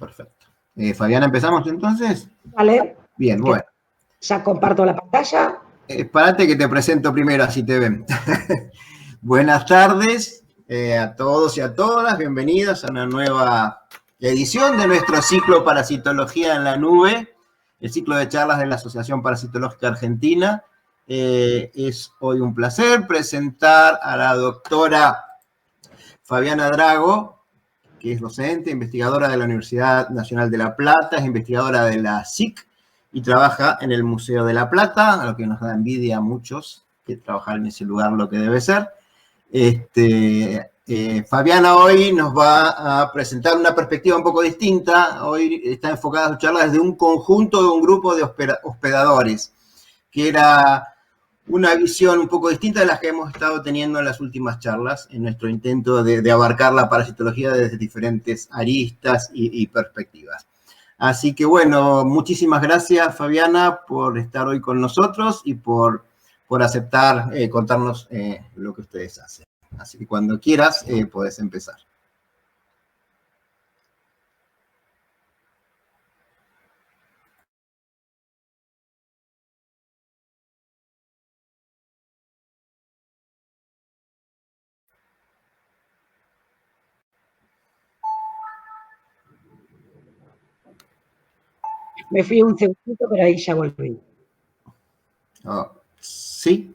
Perfecto. Fabiana, ¿empezamos entonces? Vale. Bien, bueno. Ya comparto la pantalla. Espérate que te presento primero, así te ven. Buenas tardes a todos y a todas. Bienvenidos a una nueva edición de nuestro ciclo Parasitología en la Nube, el ciclo de charlas de la Asociación Parasitológica Argentina. Es hoy un placer presentar a la doctora Fabiana Drago, que es docente, investigadora de la Universidad Nacional de La Plata, es investigadora de la SIC y trabaja en el Museo de La Plata, a lo que nos da envidia a muchos que trabajar en ese lugar lo que debe ser. Fabiana hoy nos va a presentar una perspectiva un poco distinta. Hoy está enfocada a su charla desde un conjunto de un grupo de hospedadores, que era una visión un poco distinta de las que hemos estado teniendo en las últimas charlas, en nuestro intento de abarcar la parasitología desde diferentes aristas y perspectivas. Así que bueno, muchísimas gracias Fabiana por estar hoy con nosotros y por aceptar contarnos lo que ustedes hacen. Así que cuando quieras podés empezar. Me fui un segundito, pero ahí ya volví. Oh, sí,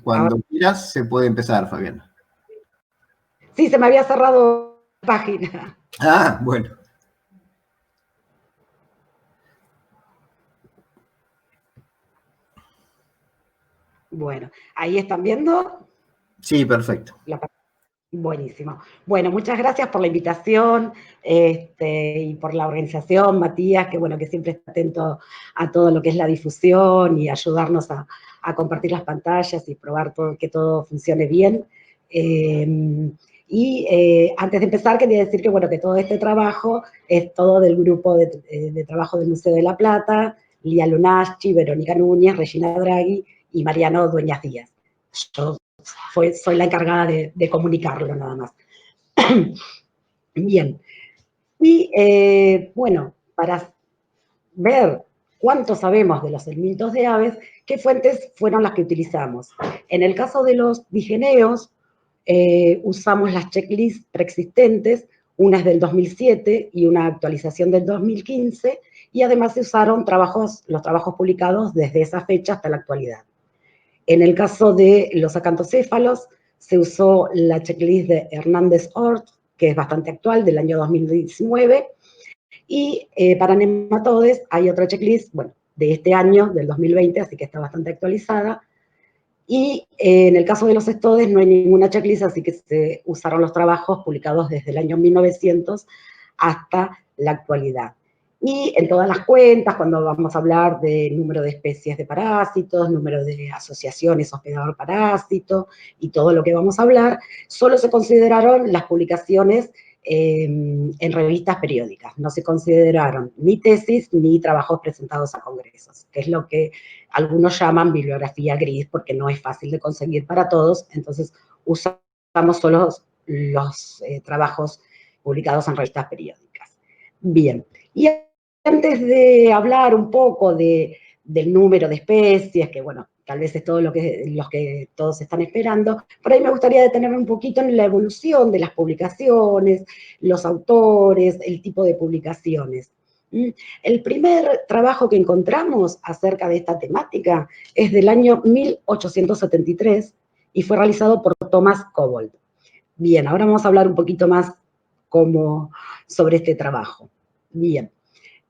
cuando quieras se puede empezar, Fabiana. Sí, se me había cerrado la página. Ah, bueno. Bueno, ahí están viendo. Sí, perfecto. Buenísimo. Bueno, muchas gracias por la invitación y por la organización, Matías, que bueno, que siempre está atento a todo lo que es la difusión y ayudarnos a compartir las pantallas y probar que todo funcione bien. Antes de empezar, quería decir que bueno, que todo este trabajo es todo del grupo de trabajo del Museo de La Plata, Lía Lunaschi, Verónica Núñez, Regina Draghi y Mariano Dueñas Díaz. Yo soy la encargada de comunicarlo nada más. Bien. Y bueno, para ver cuánto sabemos de los helmintos de aves, ¿qué fuentes fueron las que utilizamos? En el caso de los digeneos, usamos las checklists preexistentes, una es del 2007 y una actualización del 2015, y además se usaron los trabajos publicados desde esa fecha hasta la actualidad. En el caso de los acantocéfalos, se usó la checklist de Hernández-Ort, que es bastante actual, del año 2019, y para nematodes hay otra checklist, bueno, de este año, del 2020, así que está bastante actualizada, y en el caso de los estodes no hay ninguna checklist, así que se usaron los trabajos publicados desde el año 1900 hasta la actualidad. Y en todas las cuentas, cuando vamos a hablar de número de especies de parásitos, número de asociaciones hospedador-parásito y todo lo que vamos a hablar, solo se consideraron las publicaciones en revistas periódicas. No se consideraron ni tesis ni trabajos presentados a congresos, que es lo que algunos llaman bibliografía gris, porque no es fácil de conseguir para todos, entonces usamos solo los trabajos publicados en revistas periódicas. Bien, y antes de hablar un poco del número de especies, que bueno, tal vez es todo los que todos están esperando, por ahí me gustaría detenerme un poquito en la evolución de las publicaciones, los autores, el tipo de publicaciones. El primer trabajo que encontramos acerca de esta temática es del año 1873 y fue realizado por Thomas Cobbold. Bien, ahora vamos a hablar un poquito más sobre este trabajo. Bien,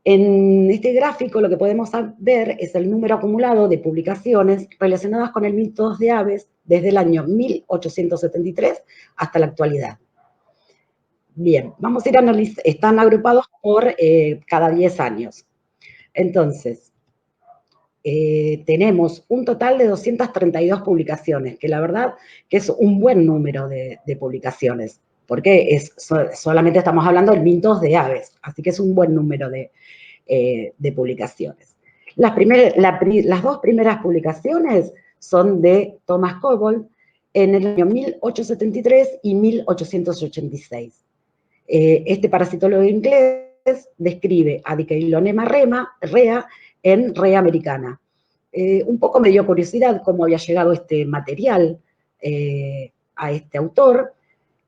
en este gráfico lo que podemos ver es el número acumulado de publicaciones relacionadas con helmintos de aves desde el año 1873 hasta la actualidad. Bien, vamos a ir analizando, están agrupados por cada 10 años. Entonces, tenemos un total de 232 publicaciones, que la verdad que es un buen número de publicaciones, porque solamente estamos hablando de helmintos de aves, así que es un buen número de publicaciones. Las dos primeras publicaciones son de Thomas Cobbold en el año 1873 y 1886. Este parasitólogo inglés describe a Dichelonema rea en Rea americana. Un poco me dio curiosidad cómo había llegado este material a este autor,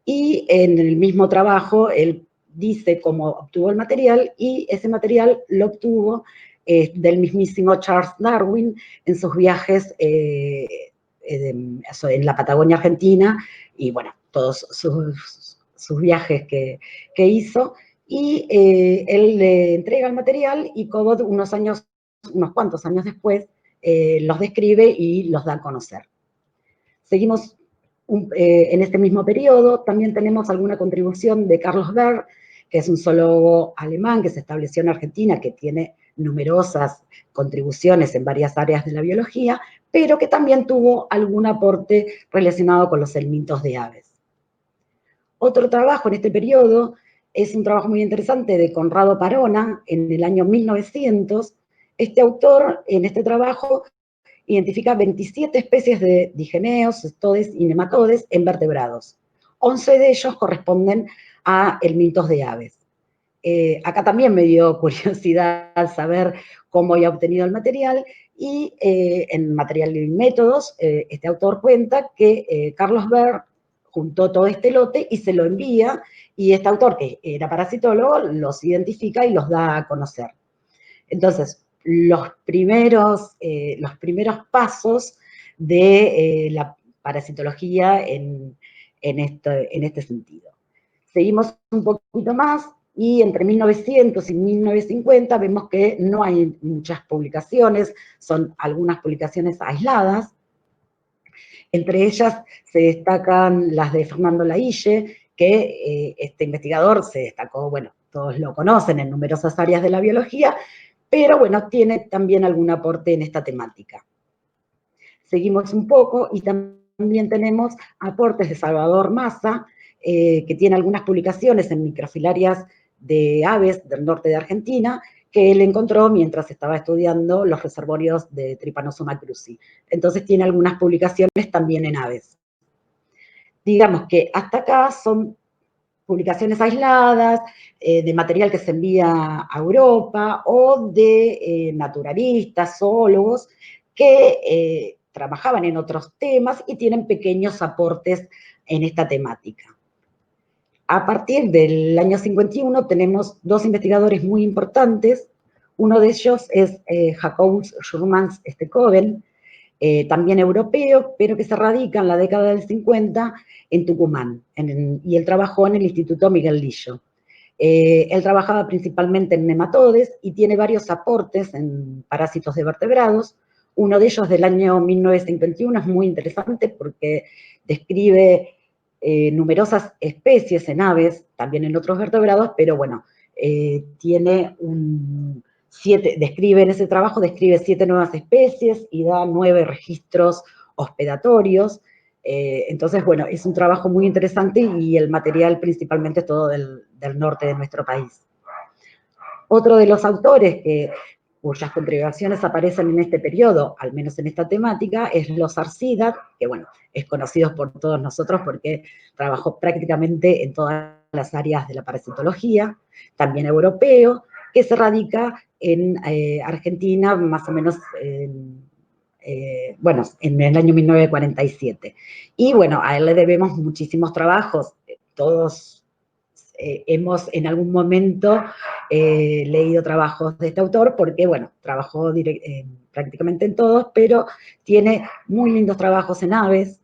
y en el mismo trabajo él dice cómo obtuvo el material, y ese material lo obtuvo del mismísimo Charles Darwin en sus viajes en la Patagonia Argentina, y bueno, todos sus viajes que hizo, y él le entrega el material, y Cobot unos cuantos años después los describe y los da a conocer. Seguimos en este mismo periodo. También tenemos alguna contribución de Carlos Baer, que es un zoólogo alemán que se estableció en Argentina, que tiene numerosas contribuciones en varias áreas de la biología, pero que también tuvo algún aporte relacionado con los helmintos de aves. Otro trabajo en este periodo es un trabajo muy interesante de Conrado Parona, en el año 1900. Este autor, en este trabajo, identifica 27 especies de digeneos, cestodes y nematodes en vertebrados. 11 de ellos corresponden a helmintos de aves. Acá también me dio curiosidad saber cómo había obtenido el material, y en Material y Métodos, este autor cuenta que Carlos Baer juntó todo este lote y se lo envía, y este autor, que era parasitólogo, los identifica y los da a conocer. Entonces, los primeros pasos de la parasitología en este sentido. Seguimos un poquito más, y entre 1900 y 1950 vemos que no hay muchas publicaciones, son algunas publicaciones aisladas. Entre ellas se destacan las de Fernando Laille, que este investigador se destacó, bueno, todos lo conocen, en numerosas áreas de la biología, pero bueno, tiene también algún aporte en esta temática. Seguimos un poco, y también tenemos aportes de Salvador Massa, que tiene algunas publicaciones en microfilarias de aves del norte de Argentina, que él encontró mientras estaba estudiando los reservorios de Trypanosoma cruzi. Entonces tiene algunas publicaciones también en aves. Digamos que hasta acá son publicaciones aisladas, de material que se envía a Europa, o de naturalistas, zoólogos, que trabajaban en otros temas y tienen pequeños aportes en esta temática. A partir del año 51 tenemos dos investigadores muy importantes. Uno de ellos es Jacobus Schurmans Stekoven, también europeo, pero que se radica en la década del 50 en Tucumán, y él trabajó en el Instituto Miguel Lillo. Él trabajaba principalmente en nematodes y tiene varios aportes en parásitos de vertebrados. Uno de ellos del año 1951 es muy interesante porque describe numerosas especies en aves, también en otros vertebrados, pero bueno, describe en ese trabajo 7 nuevas especies y da 9 registros hospedatorios. Entonces, bueno, es un trabajo muy interesante, y el material principalmente es todo del norte de nuestro país. Otro de los autores cuyas contribuciones aparecen en este periodo, al menos en esta temática, es Los Arcida, que bueno, es conocido por todos nosotros porque trabajó prácticamente en todas las áreas de la parasitología, también europeo, que se radica en Argentina más o menos bueno, en el año 1947. Y bueno, a él le debemos muchísimos trabajos. Todos hemos en algún momento leído trabajos de este autor, porque bueno, trabajó prácticamente en todos, pero tiene muy lindos trabajos en aves,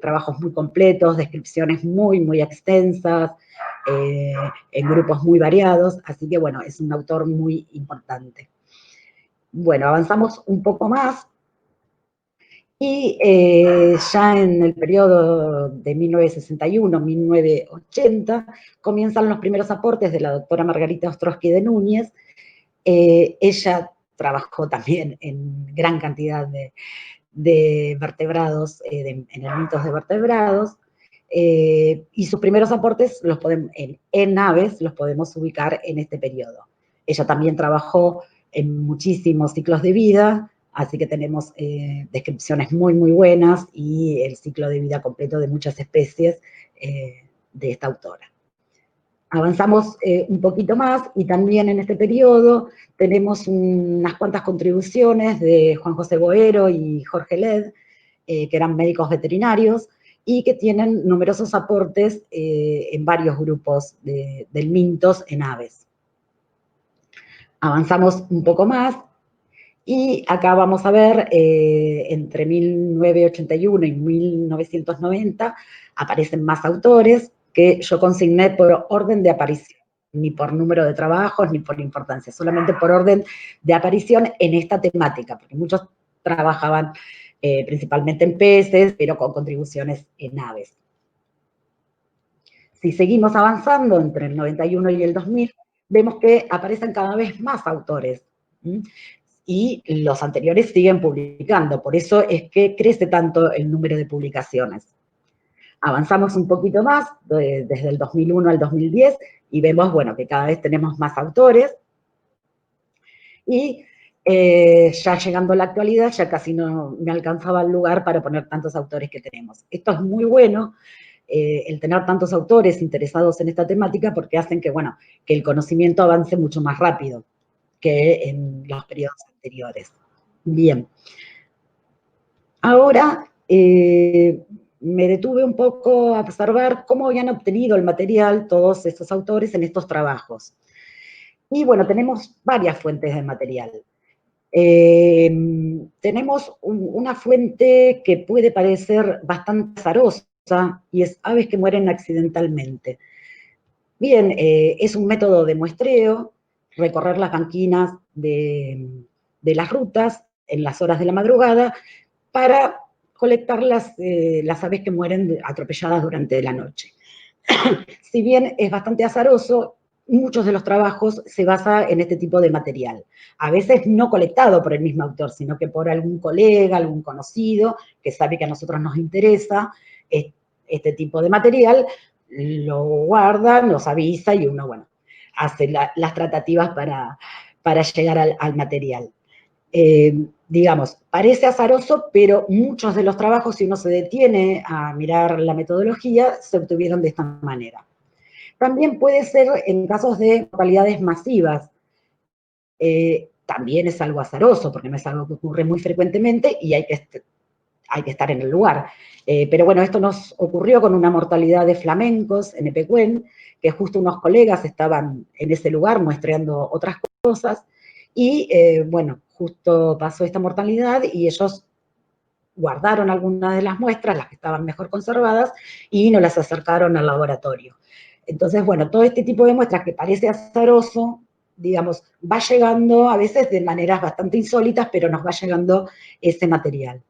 trabajos muy completos, descripciones muy, muy extensas, en grupos muy variados, así que bueno, es un autor muy importante. Bueno, avanzamos un poco más, y ya en el periodo de 1961-1980 comienzan los primeros aportes de la doctora Margarita Ostrowski de Núñez. Ella trabajó también en gran cantidad de vertebrados, en helmintos de vertebrados, y sus primeros aportes en aves los podemos ubicar en este periodo. Ella también trabajó en muchísimos ciclos de vida, así que tenemos descripciones muy, muy buenas, y el ciclo de vida completo de muchas especies de esta autora. Avanzamos un poquito más y también en este periodo tenemos unas cuantas contribuciones de Juan José Boero y Jorge Led, que eran médicos veterinarios, y que tienen numerosos aportes en varios grupos del Mintos en aves. Avanzamos un poco más y acá vamos a ver, entre 1981 y 1990 aparecen más autores que yo consigné por orden de aparición, ni por número de trabajos, ni por importancia, solamente por orden de aparición en esta temática, porque muchos trabajaban principalmente en peces, pero con contribuciones en aves. Si seguimos avanzando entre el 91 y el 2000, vemos que aparecen cada vez más autores. Y los anteriores siguen publicando, por eso es que crece tanto el número de publicaciones. Avanzamos un poquito más, desde el 2001 al 2010, y vemos, bueno, que cada vez tenemos más autores, y ya llegando a la actualidad, ya casi no me alcanzaba el lugar para poner tantos autores que tenemos. Esto es muy bueno, el tener tantos autores interesados en esta temática, porque hacen que, bueno, que el conocimiento avance mucho más rápido que en los periodos anteriores. Bien. Ahora me detuve un poco a observar cómo habían obtenido el material todos estos autores en estos trabajos. Y bueno, tenemos varias fuentes de material. Tenemos una fuente que puede parecer bastante azarosa y es aves que mueren accidentalmente. Bien, es un método de muestreo, recorrer las banquinas de las rutas en las horas de la madrugada para colectar las aves que mueren atropelladas durante la noche. Si bien es bastante azaroso, muchos de los trabajos se basan en este tipo de material. A veces no colectado por el mismo autor, sino que por algún colega, algún conocido, que sabe que a nosotros nos interesa este tipo de material, lo guarda, nos avisa y uno, bueno, hace las tratativas para llegar al material. Digamos, parece azaroso, pero muchos de los trabajos, si uno se detiene a mirar la metodología, se obtuvieron de esta manera. También puede ser en casos de mortalidades masivas. También es algo azaroso, porque no es algo que ocurre muy frecuentemente y hay que estar en el lugar. Pero bueno, esto nos ocurrió con una mortalidad de flamencos en Epecuén, que justo unos colegas estaban en ese lugar muestreando otras cosas, y bueno, justo pasó esta mortalidad y ellos guardaron algunas de las muestras, las que estaban mejor conservadas, y nos las acercaron al laboratorio. Entonces, bueno, todo este tipo de muestras que parece azaroso, digamos, va llegando a veces de maneras bastante insólitas, pero nos va llegando ese material.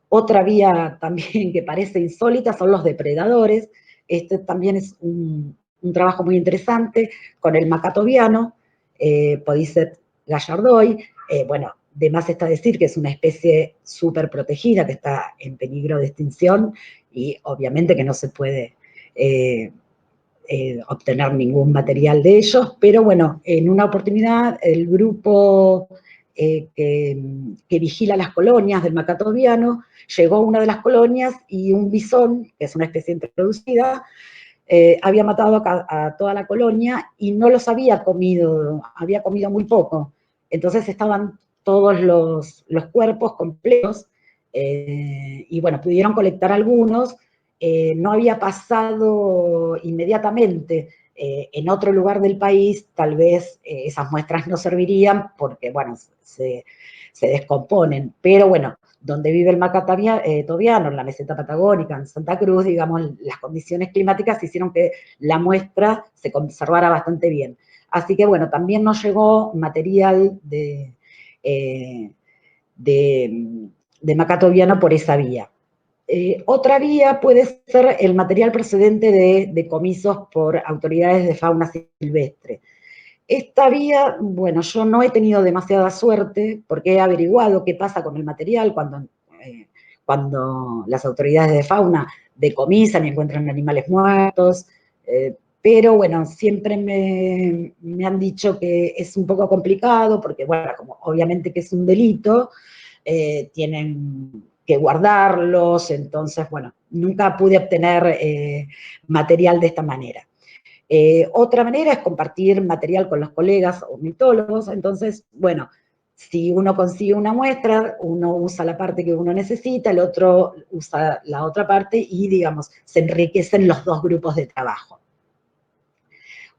Otra vía también que parece insólita son los depredadores. Este también es un trabajo muy interesante con el macatoviano, Podicet gallardoy. Bueno, de más está decir que es una especie súper protegida, que está en peligro de extinción y obviamente que no se puede obtener ningún material de ellos, pero bueno, en una oportunidad el grupo que vigila las colonias del macatoviano llegó a una de las colonias y un bisón, que es una especie introducida, había matado a toda la colonia y no los había comido muy poco. Entonces estaban todos los cuerpos completos y bueno, pudieron colectar algunos. No había pasado inmediatamente en otro lugar del país, tal vez esas muestras no servirían porque, bueno, se descomponen. Pero bueno, donde vive el macatoviano, en la meseta patagónica, en Santa Cruz, digamos, las condiciones climáticas hicieron que la muestra se conservara bastante bien. Así que, bueno, también nos llegó material de macatoviano por esa vía. Otra vía puede ser el material procedente de decomisos por autoridades de fauna silvestre. Esta vía, bueno, yo no he tenido demasiada suerte porque he averiguado qué pasa con el material cuando las autoridades de fauna decomisan y encuentran animales muertos, pero bueno, siempre me han dicho que es un poco complicado porque, bueno, como obviamente que es un delito, tienen que guardarlos, entonces, bueno, nunca pude obtener material de esta manera. Otra manera es compartir material con los colegas ornitólogos. Entonces, bueno, si uno consigue una muestra, uno usa la parte que uno necesita, el otro usa la otra parte y, digamos, se enriquecen los dos grupos de trabajo.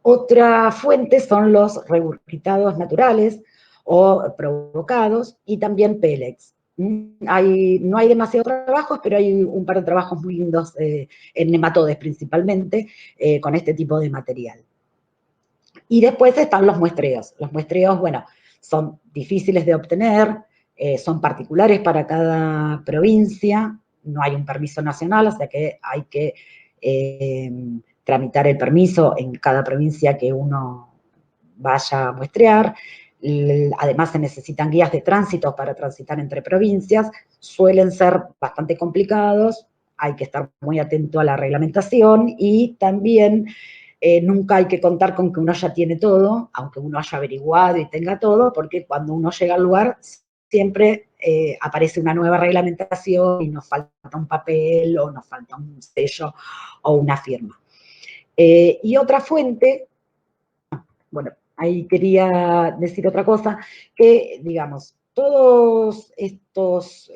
Otra fuente son los regurgitados naturales o provocados y también pellets. No hay demasiados trabajos, pero hay un par de trabajos muy lindos en nematodes principalmente con este tipo de material. Y después están los muestreos. Los muestreos, bueno, son difíciles de obtener, son particulares para cada provincia, no hay un permiso nacional, o sea que hay que tramitar el permiso en cada provincia que uno vaya a muestrear. Además, se necesitan guías de tránsito para transitar entre provincias, suelen ser bastante complicados, hay que estar muy atento a la reglamentación y también nunca hay que contar con que uno ya tiene todo, aunque uno haya averiguado y tenga todo, porque cuando uno llega al lugar siempre aparece una nueva reglamentación y nos falta un papel o nos falta un sello o una firma. Y otra fuente, bueno, ahí quería decir otra cosa, que digamos, todos estos,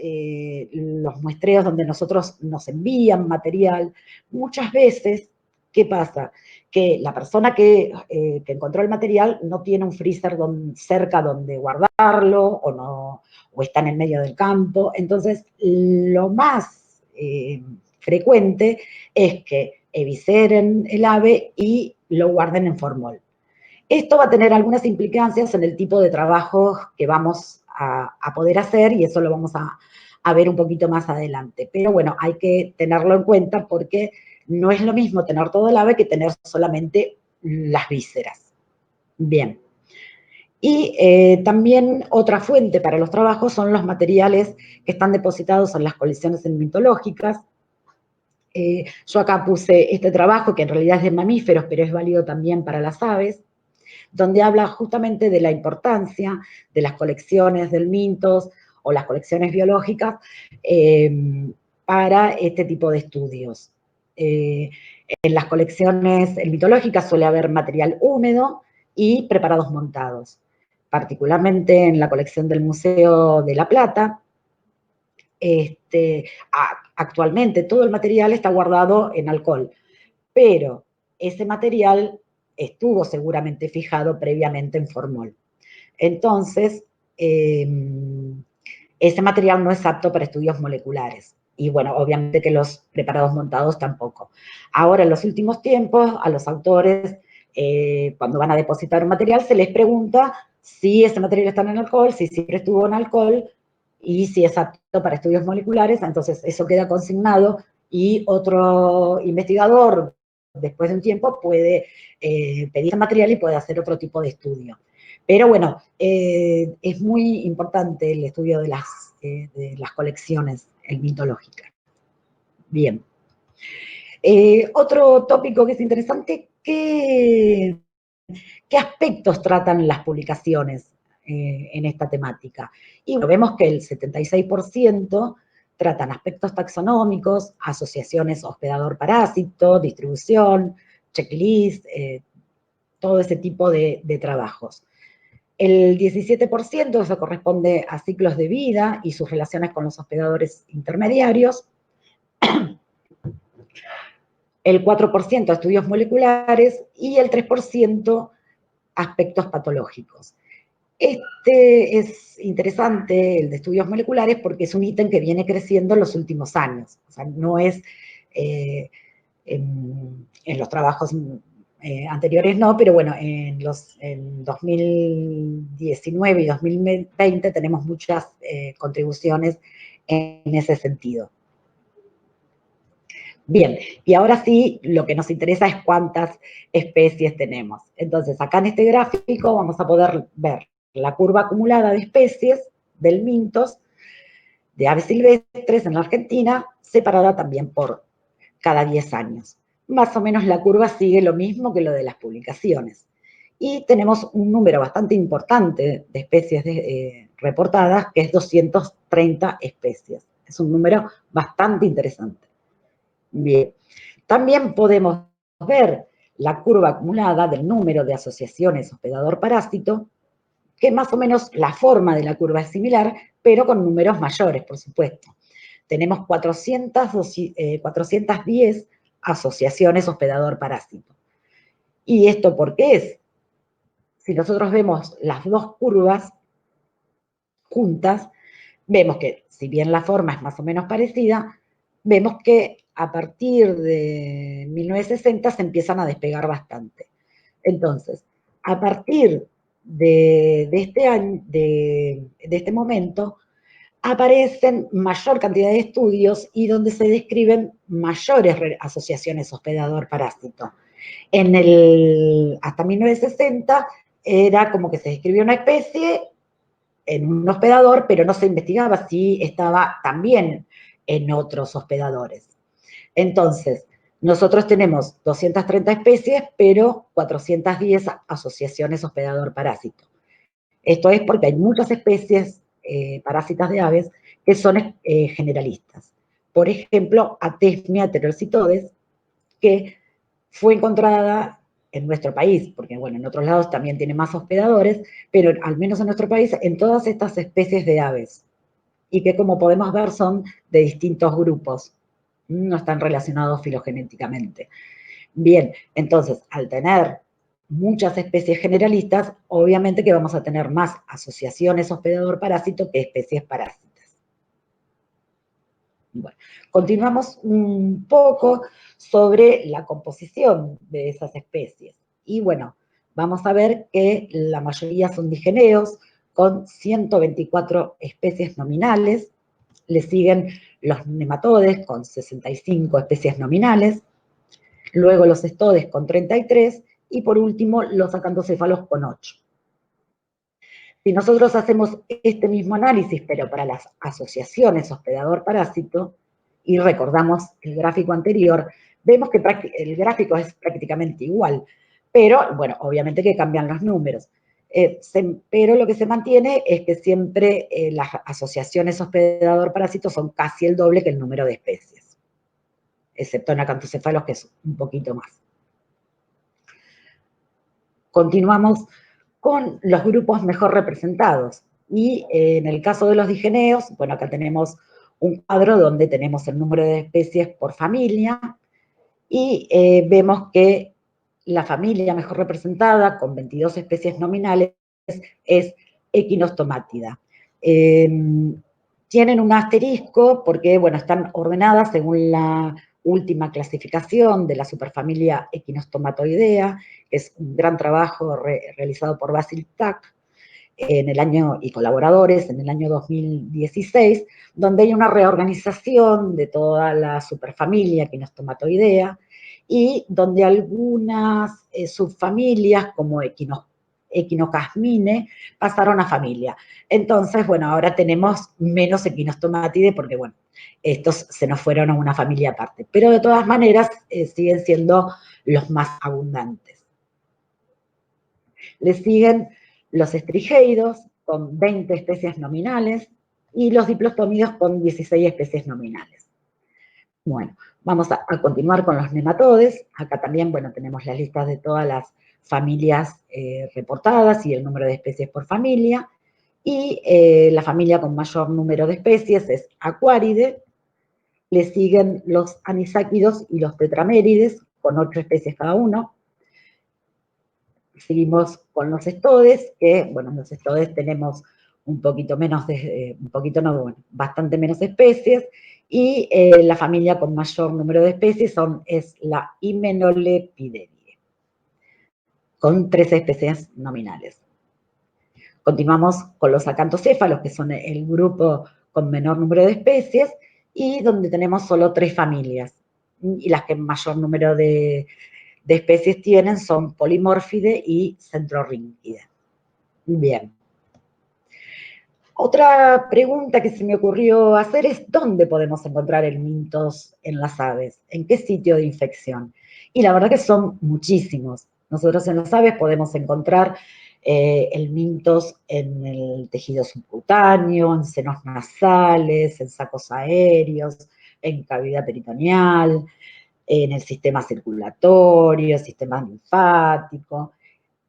los muestreos donde nosotros nos envían material, muchas veces, ¿qué pasa? Que la persona que encontró el material no tiene un freezer cerca donde guardarlo o está en el medio del campo. Entonces, lo más frecuente es que evisceren el ave y lo guarden en formol. Esto va a tener algunas implicancias en el tipo de trabajo que vamos a poder hacer y eso lo vamos a ver un poquito más adelante. Pero bueno, hay que tenerlo en cuenta porque no es lo mismo tener todo el ave que tener solamente las vísceras. Bien. Y también otra fuente para los trabajos son los materiales que están depositados en las colecciones entomológicas. Yo acá puse este trabajo que en realidad es de mamíferos, pero es válido también para las aves, donde habla justamente de la importancia de las colecciones del Mintos o las colecciones biológicas para este tipo de estudios. En las colecciones mitológicas suele haber material húmedo y preparados montados, particularmente en la colección del Museo de La Plata. Actualmente todo el material está guardado en alcohol, pero ese material estuvo seguramente fijado previamente en formol. Entonces, ese material no es apto para estudios moleculares. Y bueno, obviamente que los preparados montados tampoco. Ahora, en los últimos tiempos, a los autores, cuando van a depositar un material, se les pregunta si ese material está en alcohol, si siempre estuvo en alcohol, y si es apto para estudios moleculares. Entonces, eso queda consignado y otro investigador, después de un tiempo, puede pedir material y puede hacer otro tipo de estudio. Pero bueno, es muy importante el estudio de las colecciones mitológicas. Bien. Otro tópico que es interesante, ¿qué aspectos tratan las publicaciones en esta temática? Y bueno, vemos que el 76% tratan aspectos taxonómicos, asociaciones hospedador-parásito, distribución, checklist, todo ese tipo de trabajos. El 17% eso corresponde a ciclos de vida y sus relaciones con los hospedadores intermediarios. El 4% a estudios moleculares y el 3% aspectos patológicos. Este es interesante, el de estudios moleculares, porque es un ítem que viene creciendo en los últimos años. O sea, no es en los trabajos anteriores no, pero bueno, en 2019 y 2020 tenemos muchas contribuciones en ese sentido. Bien, y ahora sí, lo que nos interesa es cuántas especies tenemos. Entonces, acá en este gráfico vamos a poder ver la curva acumulada de especies del Mintos, de aves silvestres en la Argentina, separada también por cada 10 años. Más o menos la curva sigue lo mismo que lo de las publicaciones. Y tenemos un número bastante importante de especies reportadas, que es 230 especies. Es un número bastante interesante. Bien. También podemos ver la curva acumulada del número de asociaciones hospedador-parásito, que más o menos la forma de la curva es similar, pero con números mayores, por supuesto. Tenemos 410 asociaciones hospedador-parásito. ¿Y esto por qué es? Si nosotros vemos las dos curvas juntas, vemos que, si bien la forma es más o menos parecida, vemos que a partir de 1960 se empiezan a despegar bastante. Entonces, a partir de este año, de este momento, aparecen mayor cantidad de estudios y donde se describen mayores asociaciones hospedador-parásito. Hasta 1960 era como que se describía una especie en un hospedador, pero no se investigaba si estaba también en otros hospedadores. Entonces, nosotros tenemos 230 especies, pero 410 asociaciones hospedador-parásito. Esto es porque hay muchas especies parásitas de aves que son generalistas. Por ejemplo, Athesmia heterocitodes, que fue encontrada en nuestro país, porque bueno, en otros lados también tiene más hospedadores, pero al menos en nuestro país, en todas estas especies de aves, y que como podemos ver son de distintos grupos, no están relacionados filogenéticamente. Bien, entonces, al tener muchas especies generalistas, obviamente que vamos a tener más asociaciones hospedador-parásito que especies parásitas. Bueno, continuamos un poco sobre la composición de esas especies. Y bueno, vamos a ver que la mayoría son digeneos, con 124 especies nominales. Le siguen los nematodes, con 65 especies nominales. Luego los estodes, con 33. Y por último, los acantocéfalos, con 8. Si nosotros hacemos este mismo análisis, pero para las asociaciones hospedador-parásito, y recordamos el gráfico anterior, vemos que el gráfico es prácticamente igual, pero, bueno, obviamente que cambian los números. Pero lo que se mantiene es que siempre las asociaciones hospedador-parásito son casi el doble que el número de especies, excepto en acantocéfalos, que es un poquito más. Continuamos con los grupos mejor representados. Y en el caso de los digeneos, bueno, acá tenemos un cuadro donde tenemos el número de especies por familia y vemos que la familia mejor representada, con 22 especies nominales, es Equinostomátida. Tienen un asterisco porque, bueno, están ordenadas según la última clasificación de la superfamilia Equinostomatoidea, que es un gran trabajo realizado por Basil Tack en el año, y colaboradores en el año 2016, donde hay una reorganización de toda la superfamilia Equinostomatoidea y donde algunas subfamilias como Equinocasmine pasaron a familia. Entonces, bueno, ahora tenemos menos Equinostomatidae porque, bueno, estos se nos fueron a una familia aparte. Pero de todas maneras siguen siendo los más abundantes. Le siguen los estrigeidos con 20 especies nominales y los diplostomidos con 16 especies nominales. Bueno, vamos a continuar con los nematodes. Acá también, bueno, tenemos las listas de todas las familias reportadas y el número de especies por familia. Y la familia con mayor número de especies es Aquaridae. Le siguen los anisáquidos y los tetramérides, con 8 especies cada uno. Seguimos con los estodes, que, bueno, los estodes tenemos un poquito menos bastante menos especies, y la familia con mayor número de especies es la Hymenolepideridae, con 13 especies nominales. Continuamos con los acantocéfalos, que son el grupo con menor número de especies, y donde tenemos solo 3 familias, y las que mayor número de especies tienen son Polymorphide y Centrorhynchide. Bien. Otra pregunta que se me ocurrió hacer es ¿dónde podemos encontrar el mintos en las aves? ¿En qué sitio de infección? Y la verdad que son muchísimos. Nosotros en las aves podemos encontrar el mintos en el tejido subcutáneo, en senos nasales, en sacos aéreos, en cavidad peritoneal, en el sistema circulatorio, sistema linfático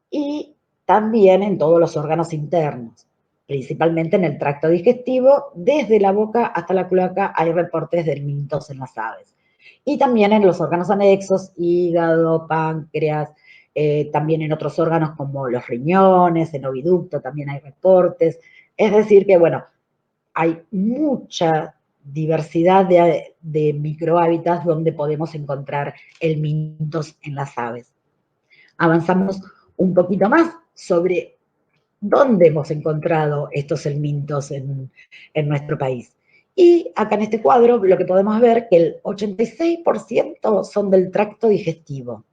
y también en todos los órganos internos, principalmente en el tracto digestivo, desde la boca hasta la cloaca hay reportes de helmintos en las aves. Y también en los órganos anexos, hígado, páncreas, también en otros órganos como los riñones, en oviducto también hay reportes. Es decir que, bueno, hay mucha diversidad de microhábitats donde podemos encontrar helmintos en las aves. Avanzamos un poquito más sobre dónde hemos encontrado estos helmintos en nuestro país. Y acá en este cuadro lo que podemos ver que el 86% son del tracto digestivo.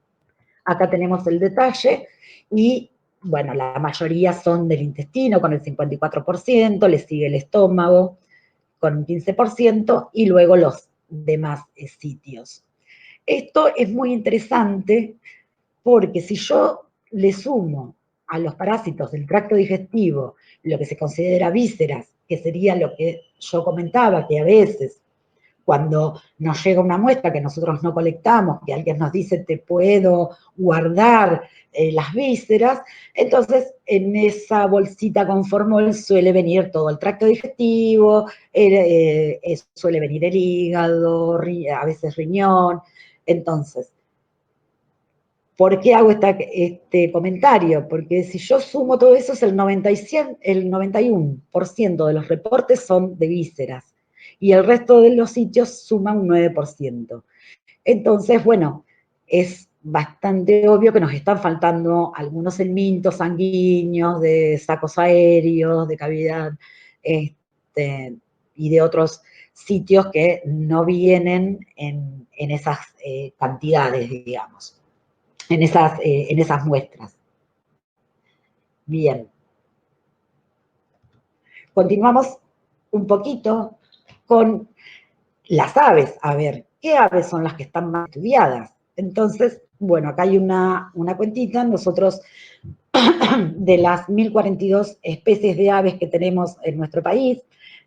Acá tenemos el detalle y, bueno, la mayoría son del intestino con el 54%, le sigue el estómago con un 15% y luego los demás sitios. Esto es muy interesante porque si yo le sumo a los parásitos del tracto digestivo lo que se considera vísceras, que sería lo que yo comentaba, que a veces cuando nos llega una muestra que nosotros no colectamos, que alguien nos dice te puedo guardar las vísceras, entonces en esa bolsita con formol suele venir todo el tracto digestivo, suele venir el hígado, a veces riñón. Entonces, ¿por qué hago este comentario? Porque si yo sumo todo eso, es el 91% de los reportes son de vísceras y el resto de los sitios suman un 9%. Entonces, bueno, es bastante obvio que nos están faltando algunos helmintos sanguíneos de sacos aéreos, de cavidad, y de otros sitios que no vienen en esas cantidades, digamos. En esas muestras. Bien. Continuamos un poquito con las aves. A ver, ¿qué aves son las que están más estudiadas? Entonces, bueno, acá hay una cuentita. Nosotros, de las 1042 especies de aves que tenemos en nuestro país,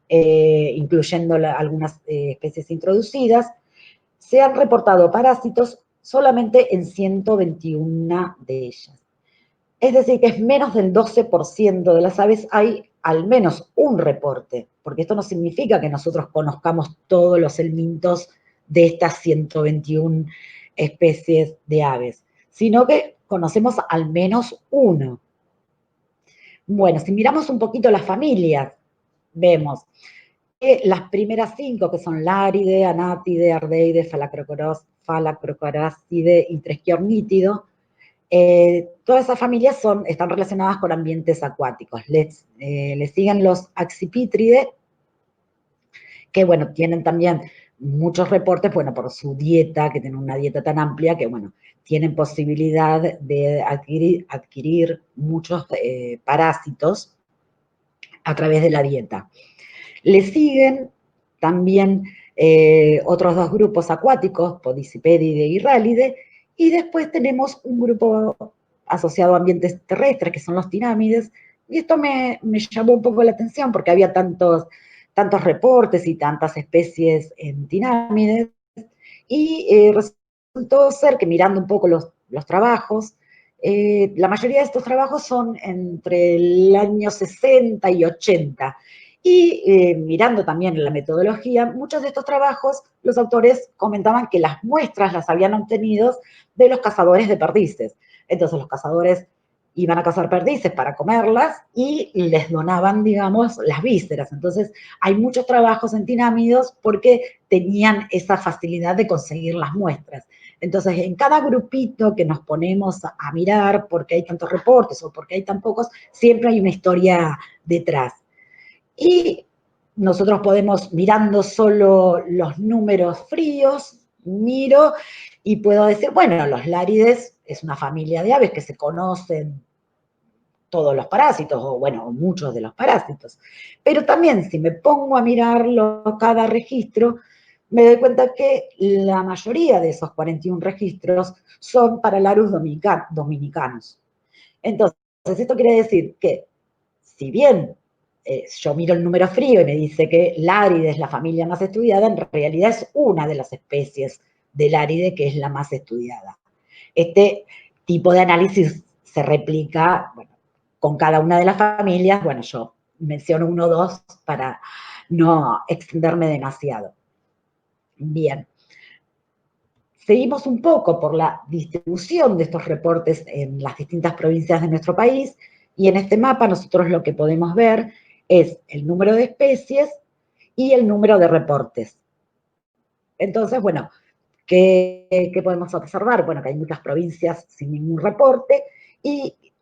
incluyendo algunas especies introducidas, se han reportado parásitos solamente en 121 de ellas. Es decir, que es menos del 12% de las aves hay al menos un reporte, porque esto no significa que nosotros conozcamos todos los helmintos de estas 121 especies de aves, sino que conocemos al menos uno. Bueno, si miramos un poquito las familias, vemos que las primeras 5, que son Láride, Anátide, Ardeide, Falacrocoráside y Tresquiornítido, todas esas familias están relacionadas con ambientes acuáticos. Les siguen los Accipítride, que, bueno, tienen también muchos reportes, bueno, por su dieta, que tienen una dieta tan amplia que, bueno, tienen posibilidad de adquirir muchos parásitos a través de la dieta. Le siguen también otros dos grupos acuáticos, Podicipedide y Rálide, y después tenemos un grupo asociado a ambientes terrestres, que son los tinámides, y esto me llamó un poco la atención porque había tantos reportes y tantas especies en tinámides, y resultó ser que mirando un poco los trabajos, la mayoría de estos trabajos son entre el año 60 y 80, y mirando también la metodología, muchos de estos trabajos, los autores comentaban que las muestras las habían obtenido de los cazadores de perdices. Entonces los cazadores iban a cazar perdices para comerlas y les donaban, digamos, las vísceras. Entonces hay muchos trabajos en tinámidos porque tenían esa facilidad de conseguir las muestras. Entonces, en cada grupito que nos ponemos a mirar, porque hay tantos reportes o porque hay tan pocos, siempre hay una historia detrás. Y nosotros podemos, mirando solo los números fríos, miro y puedo decir, bueno, los lárides es una familia de aves que se conocen todos los parásitos, o bueno, muchos de los parásitos. Pero también si me pongo a mirarlo cada registro, me doy cuenta que la mayoría de esos 41 registros son para Larus dominicanos. Entonces, esto quiere decir que, si bien yo miro el número frío y me dice que Láride es la familia más estudiada, en realidad es una de las especies del áride, que es la más estudiada. Este tipo de análisis se replica, bueno, con cada una de las familias. Bueno, yo menciono uno o dos para no extenderme demasiado. Bien. Seguimos un poco por la distribución de estos reportes en las distintas provincias de nuestro país, y en este mapa nosotros lo que podemos ver es el número de especies y el número de reportes. Entonces, bueno, ¿qué podemos observar? Bueno, que hay muchas provincias sin ningún reporte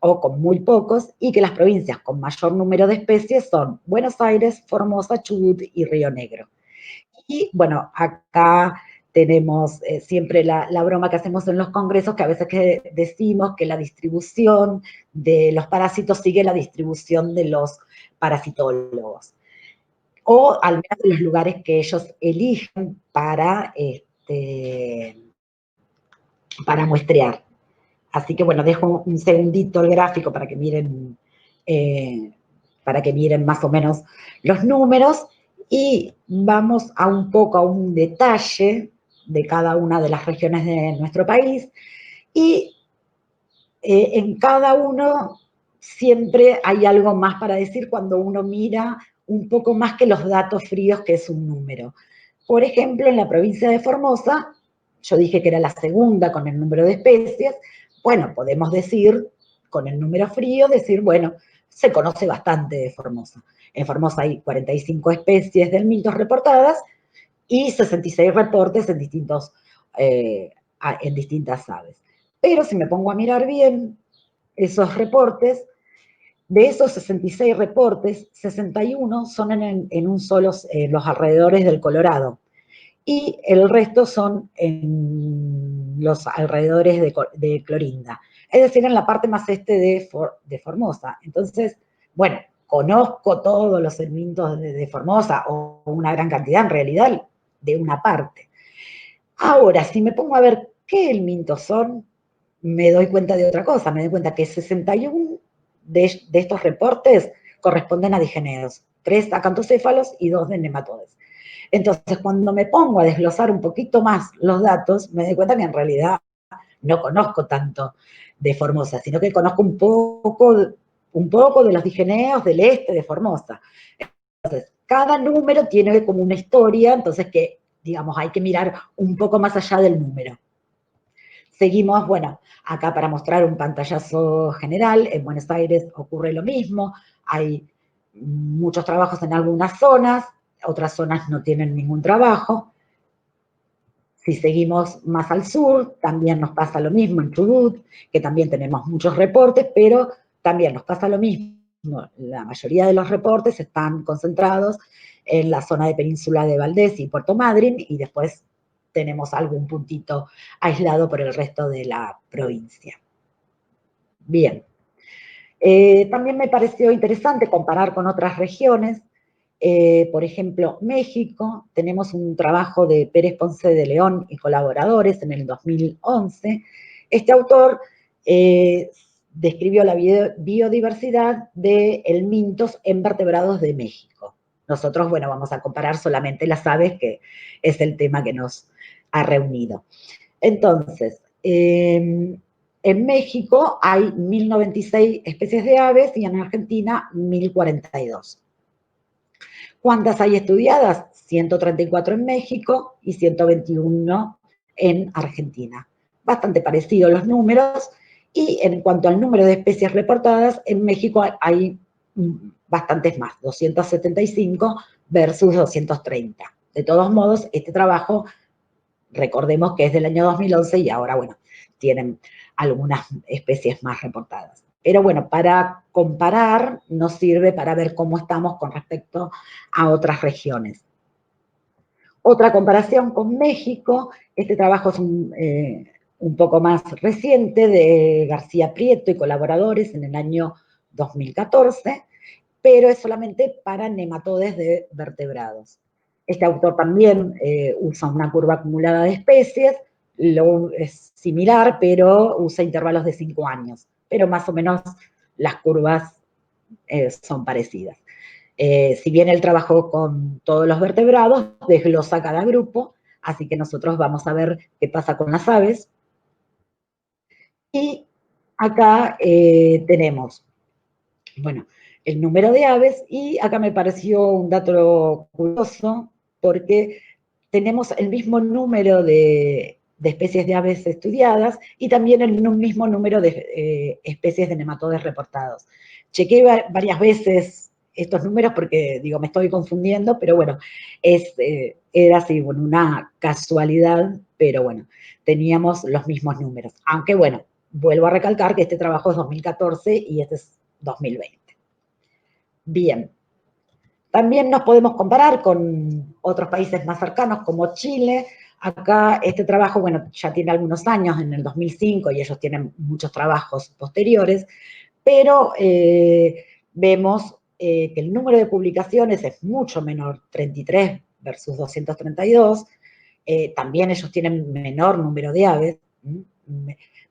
o con muy pocos, y que las provincias con mayor número de especies son Buenos Aires, Formosa, Chubut y Río Negro. Y bueno, acá tenemos siempre la broma que hacemos en los congresos, que a veces que decimos que la distribución de los parásitos sigue la distribución de los parasitólogos, o al menos de los lugares que ellos eligen para muestrear. Así que bueno, dejo un segundito el gráfico para que miren más o menos los números, y vamos a un detalle de cada una de las regiones de nuestro país, y en cada uno siempre hay algo más para decir cuando uno mira un poco más que los datos fríos, que es un número. Por ejemplo, en la provincia de Formosa, yo dije que era la segunda con el número de especies. Bueno, podemos decir, con el número frío, bueno, se conoce bastante de Formosa. En Formosa hay 45 especies del miltos reportadas y 66 reportes en distintas aves. Pero si me pongo a mirar bien esos reportes, de esos 66 reportes, 61 son en los alrededores del Colorado, y el resto son en los alrededores de Clorinda, es decir, en la parte más este de Formosa. Entonces, bueno, conozco todos los segmentos de Formosa, o una gran cantidad en realidad, de una parte. Ahora, si me pongo a ver qué helmintos son, me doy cuenta de otra cosa. Me doy cuenta que 61 de estos reportes corresponden a digeneos, 3 acantocéfalos y 2 de nematodes. Entonces, cuando me pongo a desglosar un poquito más los datos, me doy cuenta que en realidad no conozco tanto de Formosa, sino que conozco un poco de los digeneos del este de Formosa. Entonces, cada número tiene como una historia, entonces digamos, hay que mirar un poco más allá del número. Seguimos, bueno, acá para mostrar un pantallazo general. En Buenos Aires ocurre lo mismo, hay muchos trabajos en algunas zonas, otras zonas no tienen ningún trabajo. Si seguimos más al sur, también nos pasa lo mismo en Chubut, que también tenemos muchos reportes, pero también nos pasa lo mismo. La mayoría de los reportes están concentrados en la zona de Península de Valdés y Puerto Madryn, y después tenemos algún puntito aislado por el resto de la provincia. Bien. También me pareció interesante comparar con otras regiones. Por ejemplo, México, tenemos un trabajo de Pérez Ponce de León y colaboradores en el 2011. Este autor describió la biodiversidad de helmintos en vertebrados de México. Nosotros, bueno, vamos a comparar solamente las aves, que es el tema que nos ha reunido. Entonces, en México hay 1.096 especies de aves y en Argentina 1.042. ¿Cuántas hay estudiadas? 134 en México y 121 en Argentina. Bastante parecidos los números. Y en cuanto al número de especies reportadas, en México hay bastantes más, 275 versus 230. De todos modos, este trabajo, recordemos que es del año 2011 y ahora, bueno, tienen algunas especies más reportadas. Pero bueno, para comparar nos sirve para ver cómo estamos con respecto a otras regiones. Otra comparación con México, este trabajo es un poco más reciente, de García Prieto y colaboradores en el año 2014, pero es solamente para nematodes de vertebrados. Este autor también usa una curva acumulada de especies, es similar, pero usa intervalos de 5 años, pero más o menos las curvas son parecidas. Si bien él trabajó con todos los vertebrados, desglosa cada grupo, Así que nosotros vamos a ver qué pasa con las aves. Y acá tenemos, bueno, el número de aves, y acá me pareció un dato curioso, porque tenemos el mismo número de especies de aves estudiadas y también el mismo número de especies de nematodes reportados. Chequé varias veces estos números porque, digo, me estoy confundiendo, pero bueno, era así, bueno, una casualidad, pero bueno, teníamos los mismos números. Aunque bueno, vuelvo a recalcar que este trabajo es 2014 y este es 2020. Bien. También nos podemos comparar con otros países más cercanos como Chile. Acá este trabajo, bueno, ya tiene algunos años, en el 2005, y ellos tienen muchos trabajos posteriores, pero vemos que el número de publicaciones es mucho menor, 33 versus 232. También ellos tienen menor número de aves.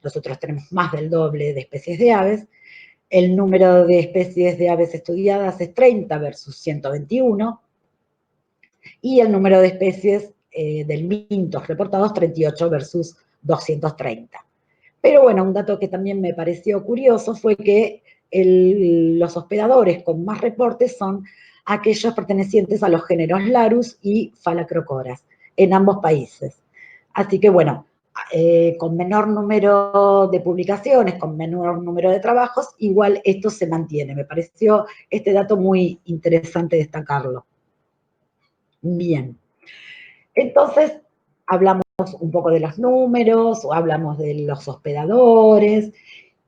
Nosotros tenemos más del doble de especies de aves. El número de especies de aves estudiadas es 30 versus 121, y el número de especies del mintos reportados 38 versus 230. Pero bueno, un dato que también me pareció curioso fue que los hospedadores con más reportes son aquellos pertenecientes a los géneros Larus y Phalacrocoras, en ambos países. Así que bueno, con menor número de publicaciones, con menor número de trabajos, igual esto se mantiene. Me pareció este dato muy interesante destacarlo. Bien, entonces hablamos un poco de los números, o hablamos de los hospedadores,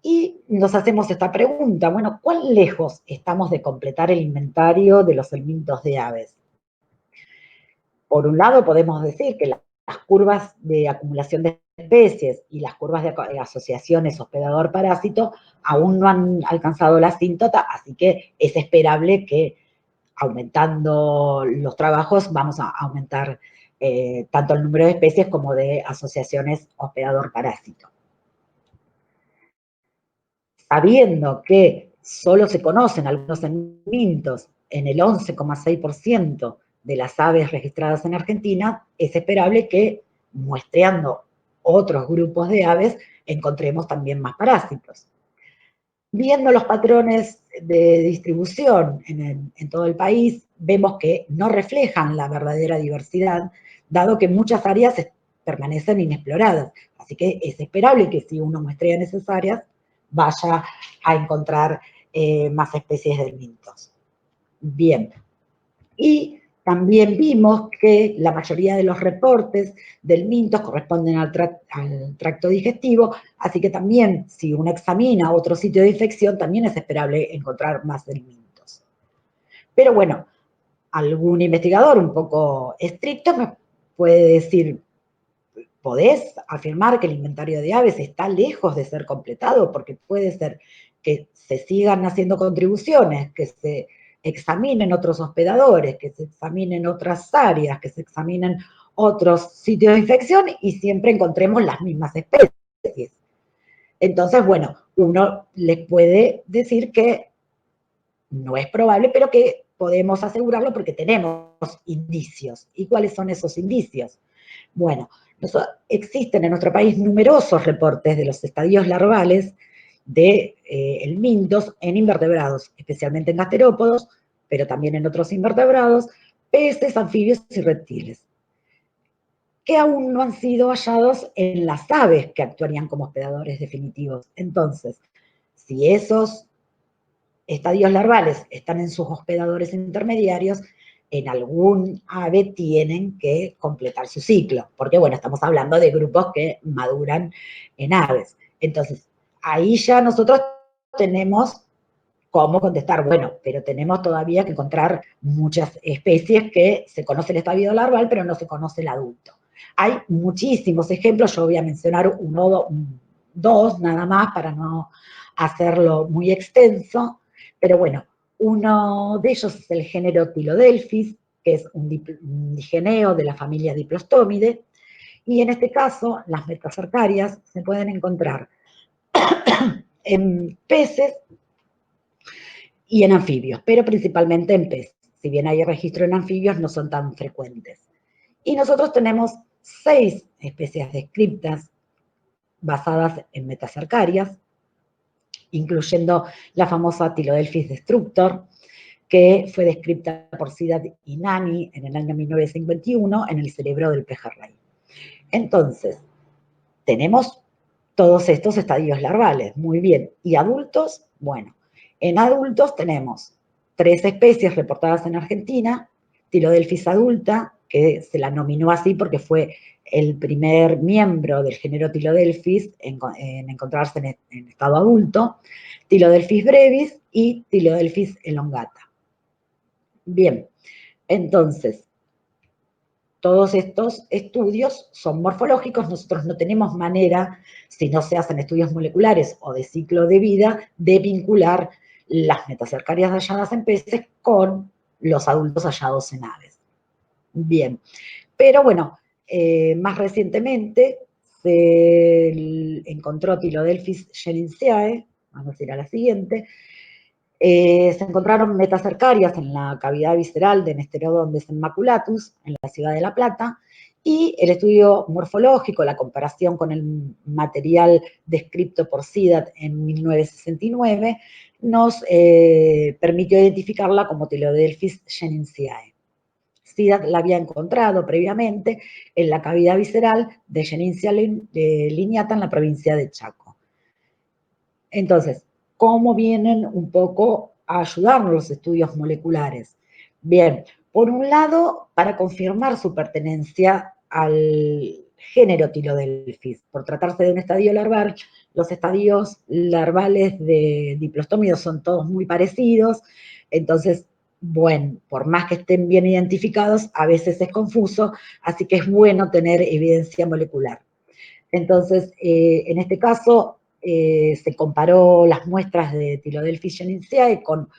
y nos hacemos esta pregunta, bueno, ¿cuán lejos estamos de completar el inventario de los helmintos de aves? Por un lado, podemos decir que las curvas de acumulación de especies y las curvas de asociaciones hospedador-parásito aún no han alcanzado la asíntota, así que es esperable que aumentando los trabajos vamos a aumentar tanto el número de especies como de asociaciones hospedador-parásito. Sabiendo que solo se conocen algunos helmintos en el 11,6% de las aves registradas en Argentina, es esperable que, muestreando otros grupos de aves, encontremos también más parásitos. Viendo los patrones de distribución en todo el país, vemos que no reflejan la verdadera diversidad, dado que muchas áreas permanecen inexploradas. Así que es esperable que si uno muestrea en esas áreas, vaya a encontrar más especies de helmintos. Bien. Y también vimos que la mayoría de los reportes del mintos corresponden al tracto digestivo, así que también si uno examina otro sitio de infección, también es esperable encontrar más helmintos. Pero bueno, algún investigador un poco estricto me puede decir, ¿podés afirmar que el inventario de aves está lejos de ser completado? Porque puede ser que se sigan haciendo contribuciones, que se examinen otros hospedadores, que se examinen otras áreas, que se examinen otros sitios de infección y siempre encontremos las mismas especies. Entonces, bueno, uno les puede decir que no es probable, pero que podemos asegurarlo porque tenemos indicios. ¿Y cuáles son esos indicios? Bueno, existen en nuestro país numerosos reportes de los estadios larvales de helmintos en invertebrados, especialmente en gasterópodos, pero también en otros invertebrados, peces, anfibios y reptiles, que aún no han sido hallados en las aves que actuarían como hospedadores definitivos. Entonces, si esos estadios larvales están en sus hospedadores intermediarios, en algún ave tienen que completar su ciclo, porque bueno, estamos hablando de grupos que maduran en aves. Entonces, ahí ya nosotros tenemos cómo contestar, bueno, pero tenemos todavía que encontrar muchas especies que se conoce el estadio larval, pero no se conoce el adulto. Hay muchísimos ejemplos, yo voy a mencionar dos nada más para no hacerlo muy extenso, pero bueno, uno de ellos es el género Tylodelphis, que es un digeneo de la familia Diplostomide, y en este caso las metacercarias se pueden encontrar en peces y en anfibios, pero principalmente en peces. Si bien hay registro en anfibios, no son tan frecuentes. Y nosotros tenemos 6 especies descriptas basadas en metacercarias, incluyendo la famosa Tylodelphis destructor, que fue descrita por Sidat y Nani en el año 1951 en el cerebro del pejerrey. Entonces, tenemos todos estos estadios larvales, muy bien. ¿Y adultos? Bueno, en adultos tenemos 3 especies reportadas en Argentina, Tylodelphis adulta, que se la nominó así porque fue el primer miembro del género Tylodelphis en encontrarse en estado adulto, Tylodelphis brevis y Tylodelphis elongata. Bien, entonces, todos estos estudios son morfológicos, nosotros no tenemos manera, si no se hacen estudios moleculares o de ciclo de vida, de vincular las metacercarias halladas en peces con los adultos hallados en aves. Bien, pero bueno, más recientemente se encontró Tylodelphis jennings, vamos a ir a la siguiente. Se encontraron metacercarias en la cavidad visceral de Nesterodon maculatus, en la ciudad de La Plata, y el estudio morfológico, la comparación con el material descrito por Sidat en 1969, nos permitió identificarla como Tylodelphis jenningsiae. Sidat la había encontrado previamente en la cavidad visceral de Jenningsia lineata en la provincia de Chaco. Entonces, ¿cómo vienen un poco a ayudarnos los estudios moleculares? Bien, por un lado, para confirmar su pertenencia al género Tylodelphis. Por tratarse de un estadio larval, los estadios larvales de diplostómidos son todos muy parecidos, entonces, bueno, por más que estén bien identificados, a veces es confuso, así que es bueno tener evidencia molecular. Entonces, en este caso, se comparó las muestras de Tylodelphis jennings con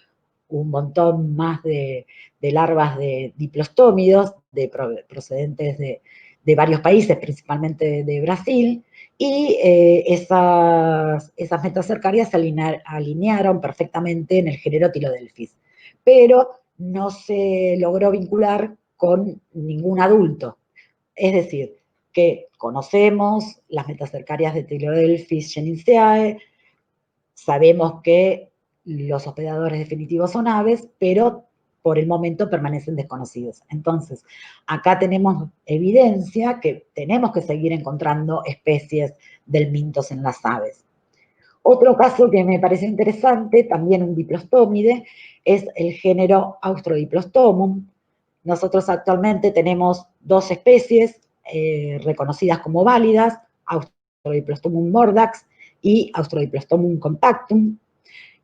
un montón más de larvas de diplostómidos procedentes de varios países, principalmente de Brasil, y esas metacercarias se alinearon perfectamente en el género Tylodelphis, pero no se logró vincular con ningún adulto. Es decir, que conocemos las metacercarias de Tylodelphis jennings, sabemos que los hospedadores definitivos son aves, pero por el momento permanecen desconocidos. Entonces, acá tenemos evidencia que tenemos que seguir encontrando especies del mintos en las aves. Otro caso que me parece interesante, también un diplostómide, es el género Austrodiplostomus. Nosotros actualmente tenemos 2 especies reconocidas como válidas, Austrodiplostomus mordax y Austrodiplostomus compactum.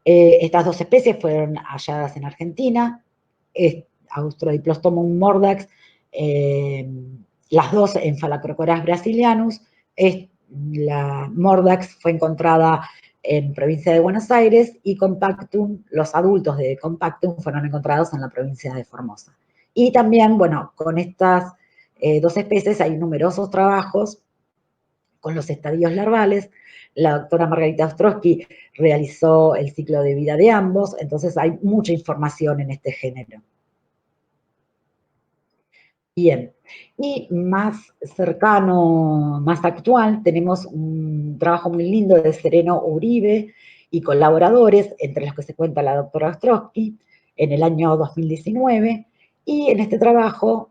Estas 2 especies fueron halladas en Argentina, Austrodiplostomus mordax, las 2 en Phalacrocoras brasilianus, la mordax fue encontrada en provincia de Buenos Aires y compactum, los adultos de compactum fueron encontrados en la provincia de Formosa. Y también, bueno, con estas 2 especies hay numerosos trabajos con los estadios larvales. La doctora Margarita Ostrowski realizó el ciclo de vida de ambos, entonces hay mucha información en este género. Bien, y más cercano, más actual, tenemos un trabajo muy lindo de Sereno Uribe y colaboradores, entre los que se cuenta la doctora Ostrowski, en el año 2019, y en este trabajo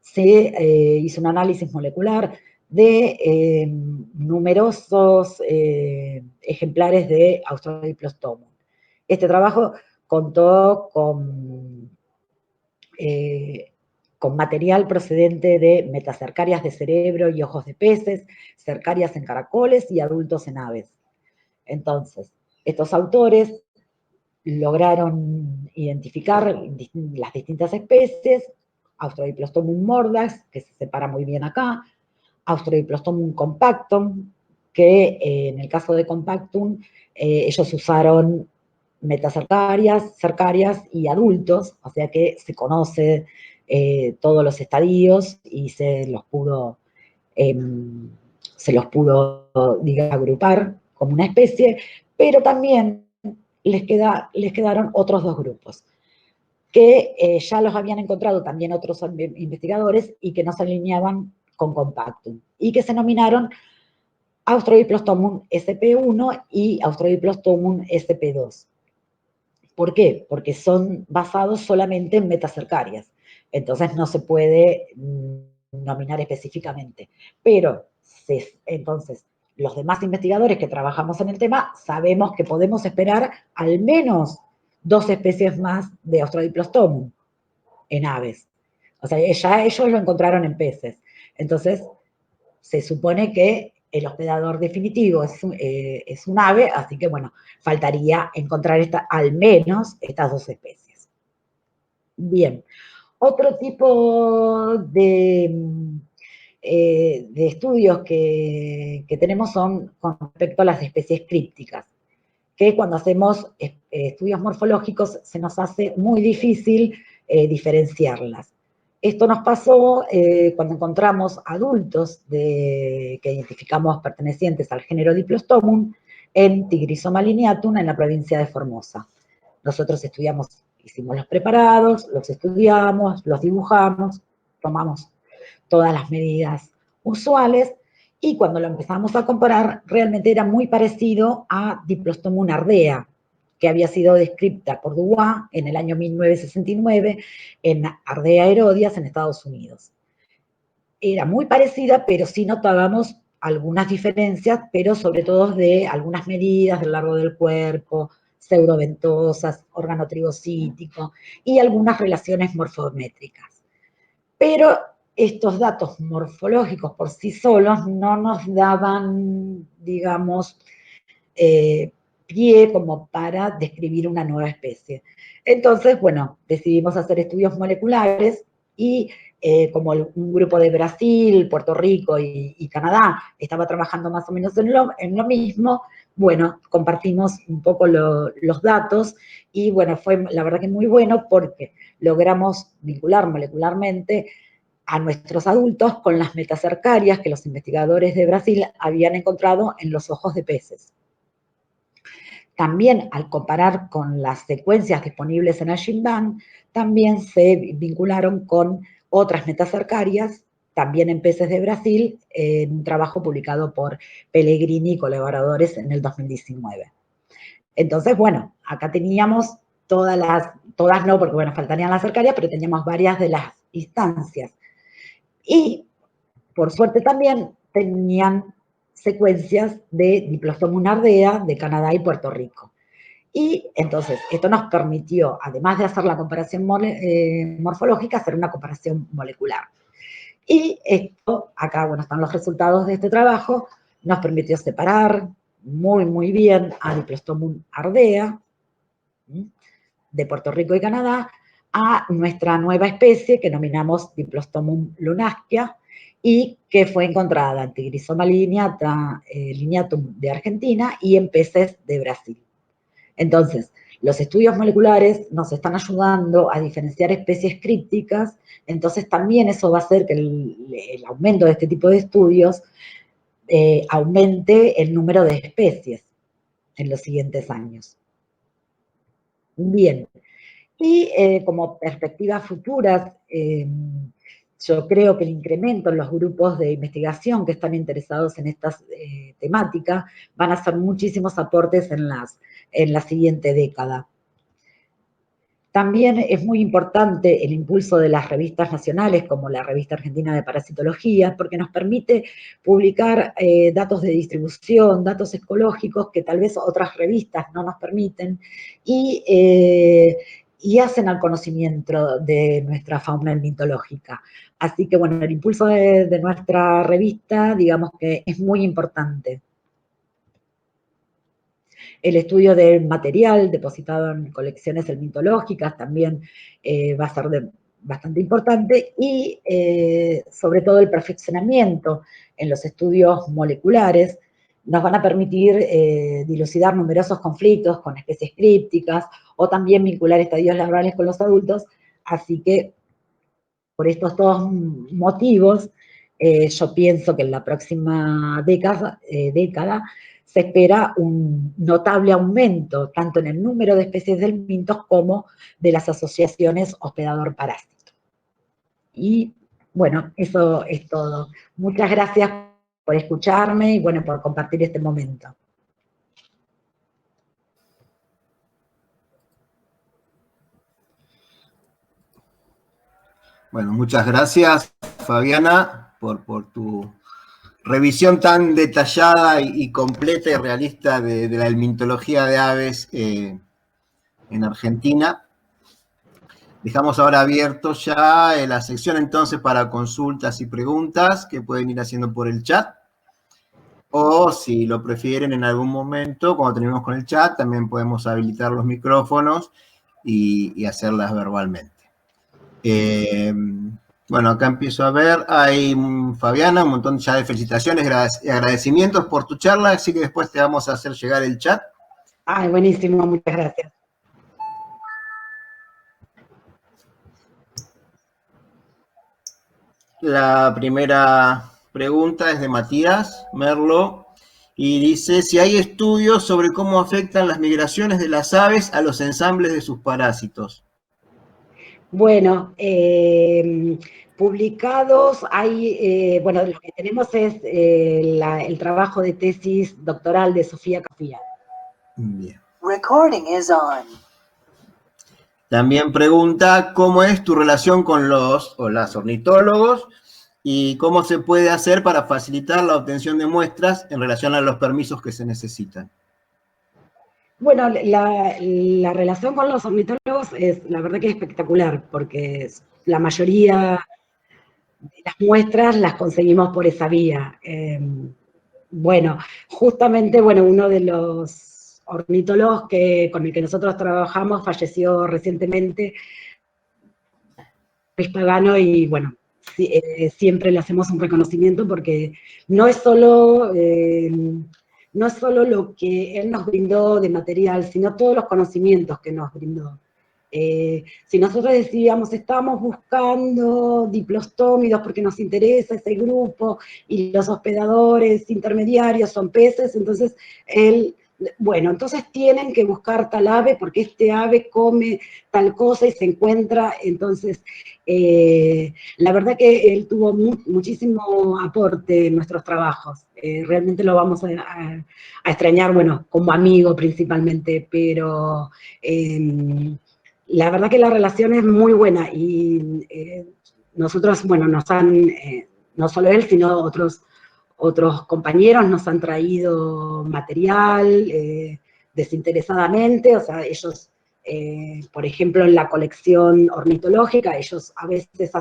se hizo un análisis molecular de numerosos ejemplares de Austrodiplostomus. Este trabajo contó con material procedente de metacercarias de cerebro y ojos de peces, cercarias en caracoles y adultos en aves. Entonces, estos autores lograron identificar las distintas especies, Austrodiplostomus mordax, que se separa muy bien acá, Austrodiplostomus compactum, que en el caso de compactum, ellos usaron metacercarias, cercarias y adultos, o sea que se conoce todos los estadios y se los pudo, digamos, agrupar como una especie, pero también les quedaron otros 2 grupos, que ya los habían encontrado también otros investigadores y que no se alineaban con Compactum, y que se nominaron Austrodiplostomun sp1 y Austrodiplostomun sp2. ¿Por qué? Porque son basados solamente en metacercarias, entonces no se puede nominar específicamente. Pero, entonces, los demás investigadores que trabajamos en el tema sabemos que podemos esperar al menos 2 especies más de Austrodiplostomun en aves. O sea, ya ellos lo encontraron en peces. Entonces, se supone que el hospedador definitivo es un ave, así que, bueno, faltaría encontrar al menos estas 2 especies. Bien, otro tipo de estudios que tenemos son con respecto a las especies crípticas, que cuando hacemos estudios morfológicos se nos hace muy difícil diferenciarlas. Esto nos pasó cuando encontramos adultos que identificamos pertenecientes al género Diplostomum en Tigrisoma lineatum en la provincia de Formosa. Nosotros hicimos los preparados, los estudiamos, los dibujamos, tomamos todas las medidas usuales, y cuando lo empezamos a comparar, realmente era muy parecido a Diplostomum ardea, que había sido descrita por Dubois en el año 1969 en Ardea herodias en Estados Unidos. Era muy parecida, pero sí notábamos algunas diferencias, pero sobre todo de algunas medidas del largo del cuerpo, pseudoventosas, órgano trigocítico y algunas relaciones morfométricas. Pero estos datos morfológicos por sí solos no nos daban, digamos, pie como para describir una nueva especie. Entonces, bueno, decidimos hacer estudios moleculares y como un grupo de Brasil, Puerto Rico y Canadá estaba trabajando más o menos en lo mismo, bueno, compartimos un poco los datos y bueno, fue la verdad que muy bueno porque logramos vincular molecularmente a nuestros adultos con las metacercarias que los investigadores de Brasil habían encontrado en los ojos de peces. También, al comparar con las secuencias disponibles en el GenBank, también se vincularon con otras metacercarias, también en peces de Brasil, en un trabajo publicado por Pellegrini y colaboradores en el 2019. Entonces, bueno, acá teníamos todas no, porque bueno, faltarían las cercarias, pero teníamos varias de las instancias. Y, por suerte también, tenían secuencias de Diplostomum ardea de Canadá y Puerto Rico. Y entonces, esto nos permitió, además de hacer la comparación morfológica, hacer una comparación molecular. Y esto, acá, bueno, están los resultados de este trabajo, nos permitió separar muy bien a Diplostomum ardea, de Puerto Rico y Canadá, a nuestra nueva especie que nominamos Diplostomum lunaschia y que fue encontrada en Tigrisoma lineatum de Argentina y en peces de Brasil. Entonces, los estudios moleculares nos están ayudando a diferenciar especies crípticas, entonces también eso va a hacer que el aumento de este tipo de estudios aumente el número de especies en los siguientes años. Bien, y como perspectivas futuras, yo creo que el incremento en los grupos de investigación que están interesados en estas temáticas van a hacer muchísimos aportes en la siguiente década. También es muy importante el impulso de las revistas nacionales, como la Revista Argentina de Parasitología, porque nos permite publicar datos de distribución, datos ecológicos que tal vez otras revistas no nos permiten, y hacen al conocimiento de nuestra fauna mitológica. Así que, bueno, el impulso de nuestra revista, digamos que es muy importante. El estudio del material depositado en colecciones mitológicas también va a ser bastante importante, y sobre todo el perfeccionamiento en los estudios moleculares nos van a permitir dilucidar numerosos conflictos con especies crípticas o también vincular estadios laborales con los adultos. Así que por estos dos motivos yo pienso que en la próxima década se espera un notable aumento tanto en el número de especies de helmintos como de las asociaciones hospedador-parásito. Y bueno, eso es todo. Muchas gracias por escucharme y bueno, por compartir este momento. Bueno, muchas gracias, Fabiana, por tu revisión tan detallada y completa y realista de la helmintología de aves en Argentina. Dejamos ahora abierto ya la sección entonces para consultas y preguntas que pueden ir haciendo por el chat. O si lo prefieren en algún momento, cuando terminemos con el chat, también podemos habilitar los micrófonos y hacerlas verbalmente. Bueno, acá empiezo a ver, hay Fabiana, un montón ya de felicitaciones y agradecimientos por tu charla, así que después te vamos a hacer llegar el chat. Ay, buenísimo, muchas gracias. La primera pregunta es de Matías Merlo y dice si hay estudios sobre cómo afectan las migraciones de las aves a los ensambles de sus parásitos. Bueno, publicados hay, bueno, lo que tenemos es el trabajo de tesis doctoral de Sofía Cafía. Bien. Recording is on. También pregunta cómo es tu relación con los o las ornitólogos y cómo se puede hacer para facilitar la obtención de muestras en relación a los permisos que se necesitan. Bueno, la relación con los ornitólogos es, la verdad que es espectacular, porque la mayoría de las muestras las conseguimos por esa vía. Bueno, justamente, bueno, uno de los ornitólogos con el que nosotros trabajamos falleció recientemente, Luis Pagano, y bueno, siempre le hacemos un reconocimiento porque no es solo lo que él nos brindó de material, sino todos los conocimientos que nos brindó. Si nosotros decíamos, estamos buscando diplostómidos porque nos interesa ese grupo, y los hospedadores intermediarios son peces, entonces él, bueno, entonces tienen que buscar tal ave porque este ave come tal cosa y se encuentra, entonces la verdad que él tuvo muchísimo aporte en nuestros trabajos. Realmente lo vamos a extrañar, bueno, como amigo principalmente, pero la verdad que la relación es muy buena y nosotros, bueno, nos han, no solo él, sino otros compañeros nos han traído material desinteresadamente, o sea, ellos, por ejemplo, en la colección ornitológica, ellos a veces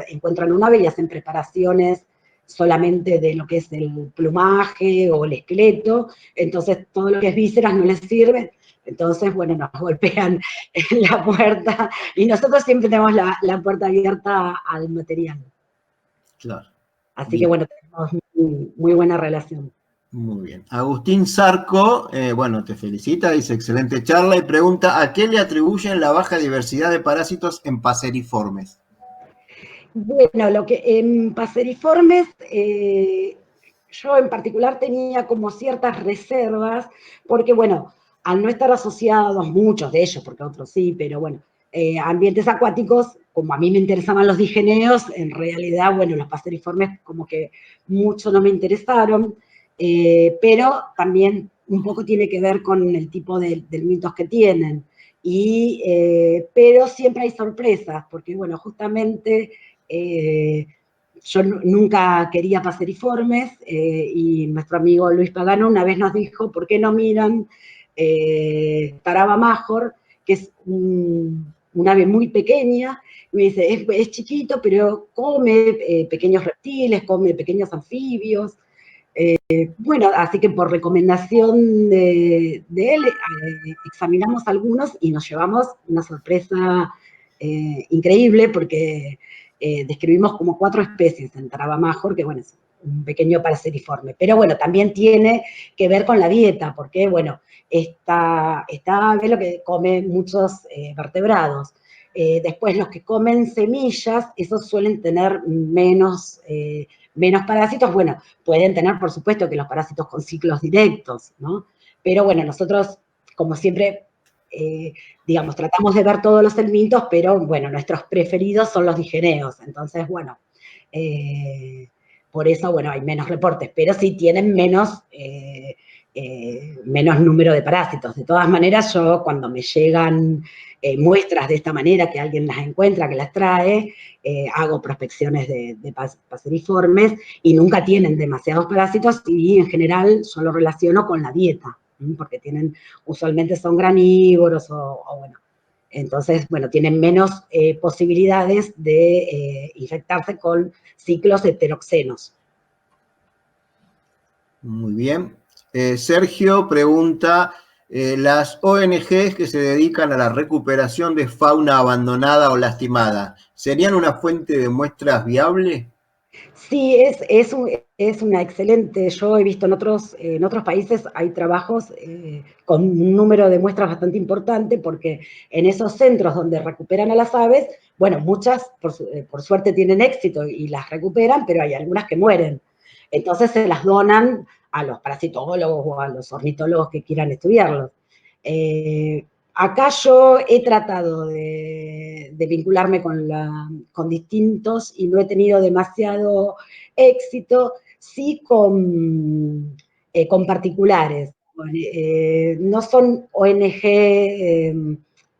encuentran un ave y hacen preparaciones solamente de lo que es el plumaje o el esqueleto, entonces todo lo que es vísceras no les sirve. Entonces, bueno, nos golpean en la puerta y nosotros siempre tenemos la puerta abierta al material. Claro. Así Bien. que bueno, tenemos muy buena relación. Muy bien. Agustín Zarco, bueno, te felicita, dice excelente charla y pregunta ¿a qué le atribuyen la baja diversidad de parásitos en paseriformes? Bueno, lo que en paseriformes, yo en particular tenía como ciertas reservas, porque bueno, al no estar asociados, muchos de ellos, porque otros sí, pero bueno, ambientes acuáticos, como a mí me interesaban los digeneos, en realidad, bueno, los paseriformes como que mucho no me interesaron, pero también un poco tiene que ver con el tipo de mitos que tienen. Pero siempre hay sorpresas, porque bueno, justamente yo nunca quería paseriformes y nuestro amigo Luis Pagano una vez nos dijo, ¿por qué no miran Taraba major, que es un ave muy pequeña? Y me dice, es chiquito, pero come pequeños reptiles, come pequeños anfibios. Bueno, así que por recomendación de él, examinamos algunos y nos llevamos una sorpresa increíble porque describimos como 4 especies en Taraba major, que bueno, es un pequeño paseriforme. Pero bueno, también tiene que ver con la dieta, porque bueno, esta ave lo que come muchos vertebrados. Después los que comen semillas, esos suelen tener menos parásitos. Bueno, pueden tener, por supuesto, que los parásitos con ciclos directos, ¿no? Pero bueno, nosotros, como siempre, digamos, tratamos de ver todos los helmintos, pero bueno, nuestros preferidos son los digeneos. Entonces, bueno, Por eso, bueno, hay menos reportes, pero sí tienen menos número de parásitos. De todas maneras, yo cuando me llegan muestras de esta manera, que alguien las encuentra, que las trae, hago prospecciones de paseriformes y nunca tienen demasiados parásitos y en general yo lo relaciono con la dieta, porque usualmente son granívoros o bueno, entonces, bueno, tienen menos posibilidades de infectarse con ciclos heteroxenos. Muy bien. Sergio pregunta, las ONGs que se dedican a la recuperación de fauna abandonada o lastimada, ¿serían una fuente de muestras viable? Sí, es una excelente, yo he visto en otros países hay trabajos con un número de muestras bastante importante porque en esos centros donde recuperan a las aves, bueno, muchas por suerte tienen éxito y las recuperan, pero hay algunas que mueren. Entonces se las donan a los parasitólogos o a los ornitólogos que quieran estudiarlos. Acá yo he tratado de vincularme con distintos y no he tenido demasiado éxito, sí con particulares. No son ONG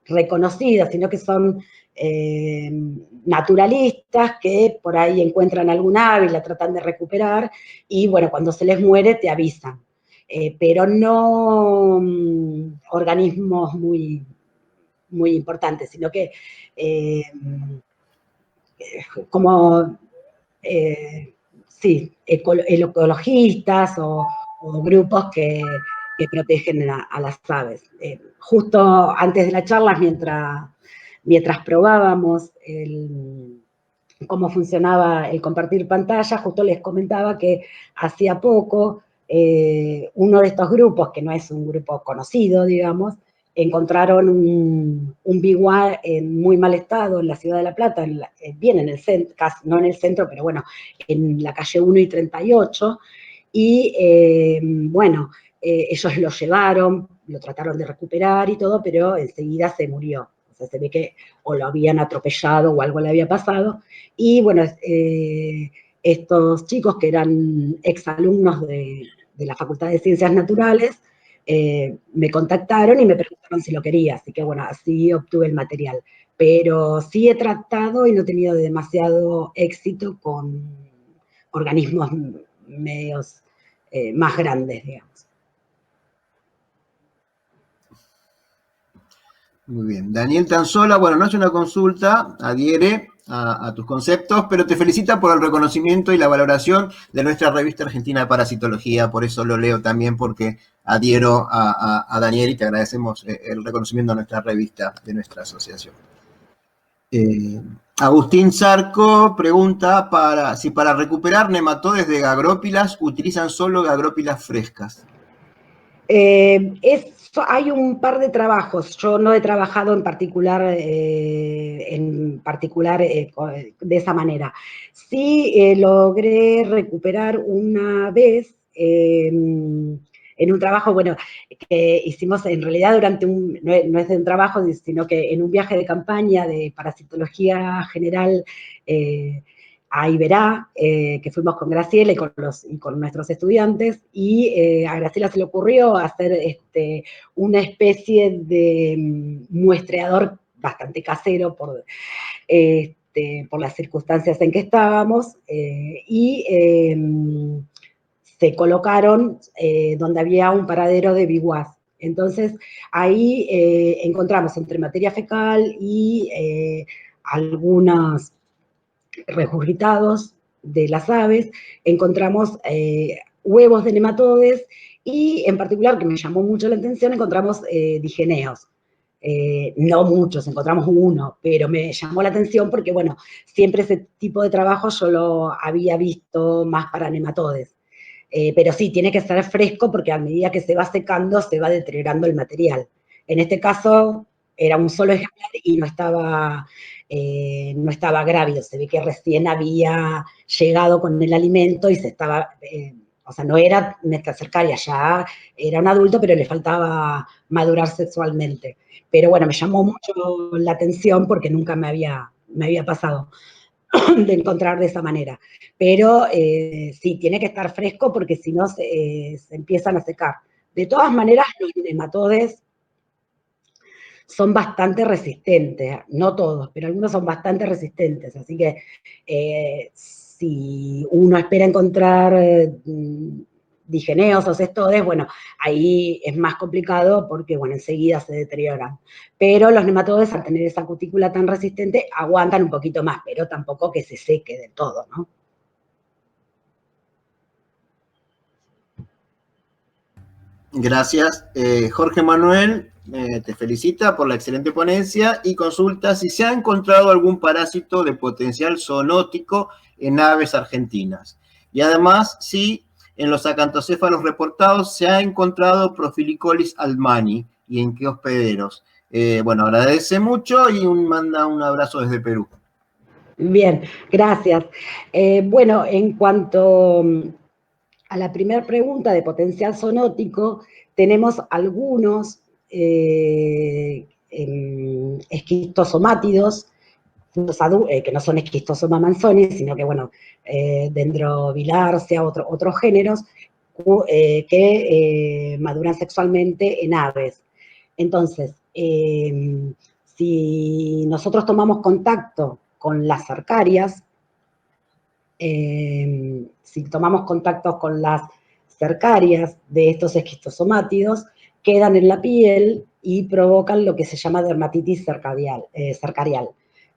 reconocidas, sino que son naturalistas que por ahí encuentran algún ave y la tratan de recuperar y bueno, cuando se les muere te avisan. Pero no organismos muy, muy importantes, sino que como, sí, ecologistas o grupos que protegen a las aves. Justo antes de la charla, mientras probábamos cómo funcionaba el compartir pantalla, justo les comentaba que hacía poco uno de estos grupos, que no es un grupo conocido, digamos, encontraron un bighorn en muy mal estado en la ciudad de La Plata, bien en el centro, casi, no en el centro, pero bueno, en la calle 1 y 38, y bueno, ellos lo llevaron, lo trataron de recuperar y todo, pero enseguida se murió. O sea, se ve que o lo habían atropellado o algo le había pasado. Y bueno, estos chicos que eran exalumnos de la Facultad de Ciencias Naturales, me contactaron y me preguntaron si lo quería, así que bueno, así obtuve el material. Pero sí he tratado y no he tenido demasiado éxito con organismos medios más grandes, digamos. Muy bien. Daniel Tanzola, bueno, no es una consulta, adhiere a tus conceptos, pero te felicita por el reconocimiento y la valoración de nuestra revista argentina de parasitología, por eso lo leo también, porque adhiero a Daniel y te agradecemos el reconocimiento a nuestra revista, de nuestra asociación. Agustín Zarco pregunta si para recuperar nematodes de gagrópilas utilizan solo gagrópilas frescas. Hay un par de trabajos, yo no he trabajado en particular de esa manera. Sí logré recuperar una vez en un trabajo, bueno, que hicimos en realidad no es de un trabajo, sino que en un viaje de campaña de parasitología general a Iberá, que fuimos con Graciela y con nuestros estudiantes, y a Graciela se le ocurrió hacer una especie de muestreador bastante casero por las circunstancias en que estábamos, y se colocaron donde había un paradero de biguas. Entonces, ahí encontramos entre materia fecal y algunos regurgitados de las aves, encontramos huevos de nematodes y en particular, que me llamó mucho la atención, encontramos digeneos. No muchos, encontramos uno, pero me llamó la atención porque, bueno, siempre ese tipo de trabajo yo lo había visto más para nematodes. Pero sí, tiene que ser fresco porque a medida que se va secando se va deteriorando el material. En este caso era un solo ejemplar y no estaba grávido, se ve que recién había llegado con el alimento y o sea, no era metacercaria, ya era un adulto, pero le faltaba madurar sexualmente. Pero bueno, me llamó mucho la atención porque nunca me había pasado. de encontrar de esa manera. Pero sí, tiene que estar fresco porque si no se empiezan a secar. De todas maneras, los nematodes son bastante resistentes, no todos, pero algunos son bastante resistentes, así que si uno espera encontrar digeneos o cestodes, bueno, ahí es más complicado porque, bueno, enseguida se deterioran. Pero los nematodes, al tener esa cutícula tan resistente, aguantan un poquito más, pero tampoco que se seque del todo, ¿no? Gracias. Jorge Manuel te felicita por la excelente ponencia y consulta si se ha encontrado algún parásito de potencial zoonótico en aves argentinas. Y además, si en los acantocéfalos reportados se ha encontrado Profilicolis almani y en qué hospederos. Bueno, agradece mucho y manda un abrazo desde Perú. Bien, gracias. Bueno, en cuanto a la primera pregunta de potencial zoonótico, tenemos algunos esquistosomátidos, que no son Schistosoma manzoni, sino que, bueno, Dendrobilarcia, otros géneros, que maduran sexualmente en aves. Entonces, si nosotros tomamos contacto con las arcarias, si tomamos contacto con las cercarias de estos esquistosomátidos, quedan en la piel y provocan lo que se llama dermatitis cercarial.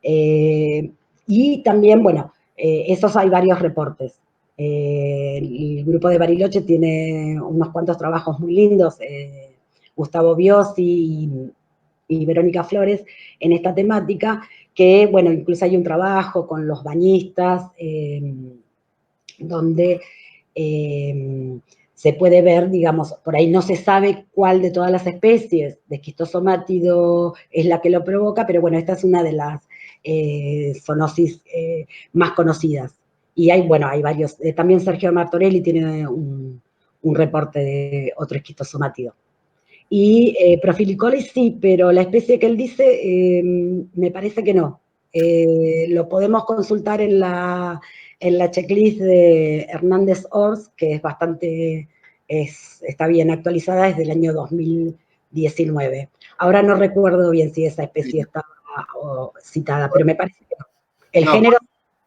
Y también, bueno, esos hay varios reportes. El grupo de Bariloche tiene unos cuantos trabajos muy lindos, Gustavo Biosi y Verónica Flores, en esta temática, que, bueno, incluso hay un trabajo con los bañistas, donde se puede ver, digamos, por ahí no se sabe cuál de todas las especies de esquistosomátido es la que lo provoca, pero bueno, esta es una de las zoonosis más conocidas. Y hay, bueno, hay varios, también Sergio Martorelli tiene un reporte de otro esquistosomátido. Y Profilicolis sí, pero la especie que él dice, me parece que no. Lo podemos consultar en la checklist de Hernández Ors, que es bastante, está bien actualizada, es del año 2019. Ahora no recuerdo bien si esa especie está citada, pero me parece que no. El género...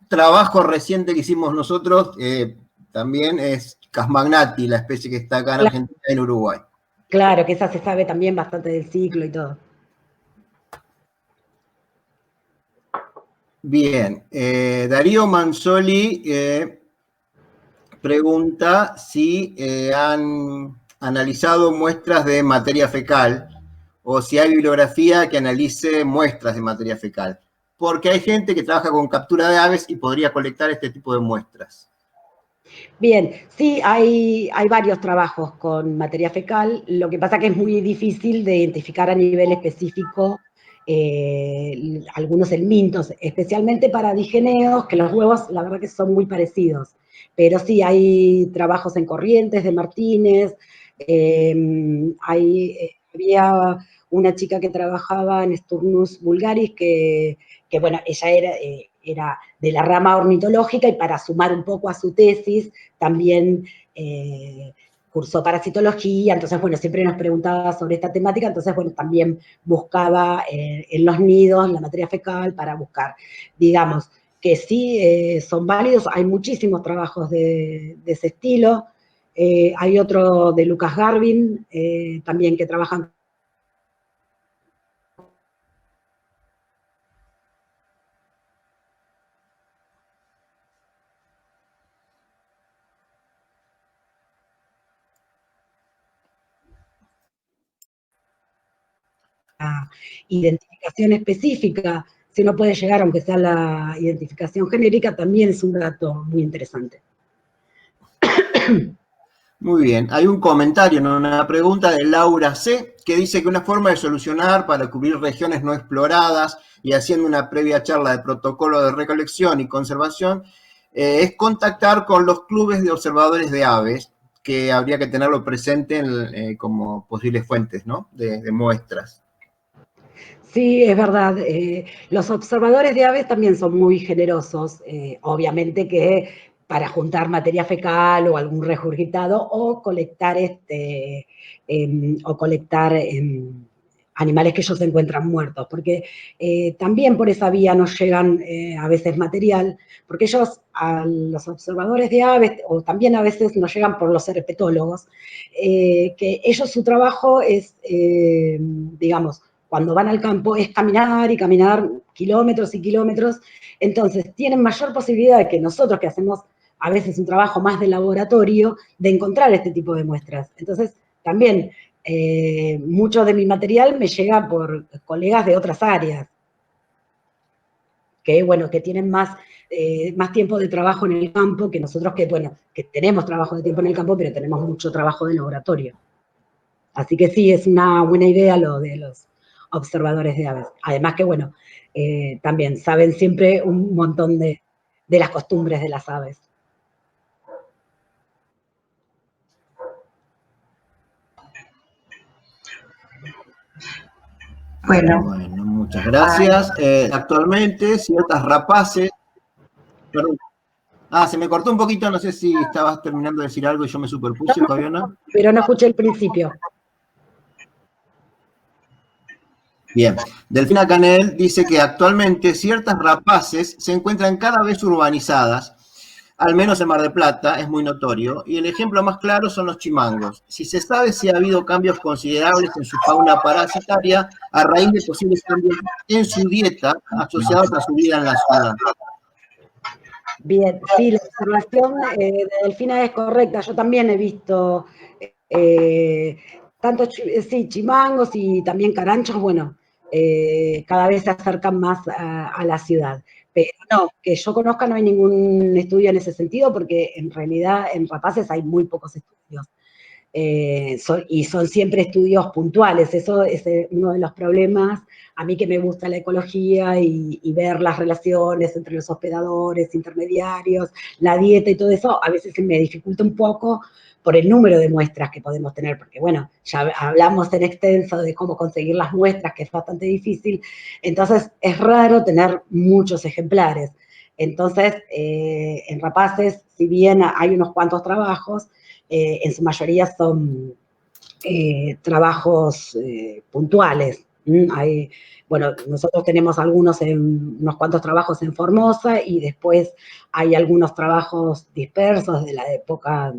Trabajo reciente que hicimos nosotros también es Casmagnati, la especie que está acá en Argentina y en Uruguay. Claro, que esa se sabe también bastante del ciclo y todo. Bien, Darío Manzoli pregunta si han analizado muestras de materia fecal o si hay bibliografía que analice muestras de materia fecal, porque hay gente que trabaja con captura de aves y podría colectar este tipo de muestras. Bien, sí, hay varios trabajos con materia fecal, lo que pasa que es muy difícil de identificar a nivel específico algunos helmintos, especialmente para digeneos, que los huevos la verdad que son muy parecidos, pero sí hay trabajos en Corrientes de Martínez, había una chica que trabajaba en Sturnus vulgaris que bueno, ella era de la rama ornitológica y para sumar un poco a su tesis también cursó parasitología, entonces, bueno, siempre nos preguntaba sobre esta temática, entonces, bueno, también buscaba en los nidos la materia fecal para buscar, digamos, que sí son válidos, hay muchísimos trabajos de ese estilo, hay otro de Lucas Garvin, también que trabajan identificación específica, si uno puede llegar, aunque sea la identificación genérica, también es un dato muy interesante. Muy bien, hay un comentario, ¿no? Una pregunta de Laura C., que dice que una forma de solucionar para cubrir regiones no exploradas y haciendo una previa charla de protocolo de recolección y conservación, es contactar con los clubes de observadores de aves, que habría que tenerlo presente como posibles fuentes, ¿no? de muestras. Sí, es verdad. Los observadores de aves también son muy generosos. Obviamente que para juntar materia fecal o algún regurgitado o colectar, animales que ellos encuentran muertos, porque también por esa vía nos llegan a veces material, porque ellos, a los observadores de aves, o también a veces nos llegan por los herpetólogos, que ellos su trabajo es, digamos, cuando van al campo es caminar y caminar kilómetros y kilómetros, entonces tienen mayor posibilidad que nosotros que hacemos a veces un trabajo más de laboratorio, de encontrar este tipo de muestras. Entonces, también mucho de mi material me llega por colegas de otras áreas, que bueno, que tienen más tiempo de trabajo en el campo que nosotros que, bueno, que tenemos trabajo de tiempo en el campo, pero tenemos mucho trabajo de laboratorio. Así que sí, es una buena idea lo de los observadores de aves. Además que, bueno, también saben siempre un montón de las costumbres de las aves. Bueno, Bueno, muchas gracias. Actualmente, ciertas rapaces. Perdón. Se me cortó un poquito, no sé si estabas terminando de decir algo y yo me superpuse, Fabiana. Pero no escuché el principio. Bien, Delfina Canel dice que actualmente ciertas rapaces se encuentran cada vez urbanizadas, al menos en Mar del Plata, es muy notorio, y el ejemplo más claro son los chimangos. Si se sabe si ha habido cambios considerables en su fauna parasitaria a raíz de posibles cambios en su dieta asociados a su vida en la ciudad. Bien, sí, la observación de Delfina es correcta. Yo también he visto tanto chimangos y también caranchos, bueno, cada vez se acercan más a la ciudad. Pero no, que yo conozca no hay ningún estudio en ese sentido, porque en realidad en rapaces hay muy pocos estudios. Y son siempre estudios puntuales. Eso es uno de los problemas. A mí que me gusta la ecología y ver las relaciones entre los hospedadores, intermediarios, la dieta y todo eso, a veces me dificulta un poco por el número de muestras que podemos tener, porque bueno, ya hablamos en extenso de cómo conseguir las muestras, que es bastante difícil, entonces es raro tener muchos ejemplares. Entonces, en rapaces, si bien hay unos cuantos trabajos, en su mayoría son trabajos puntuales. Bueno, nosotros tenemos unos cuantos trabajos en Formosa y después hay algunos trabajos dispersos de la época,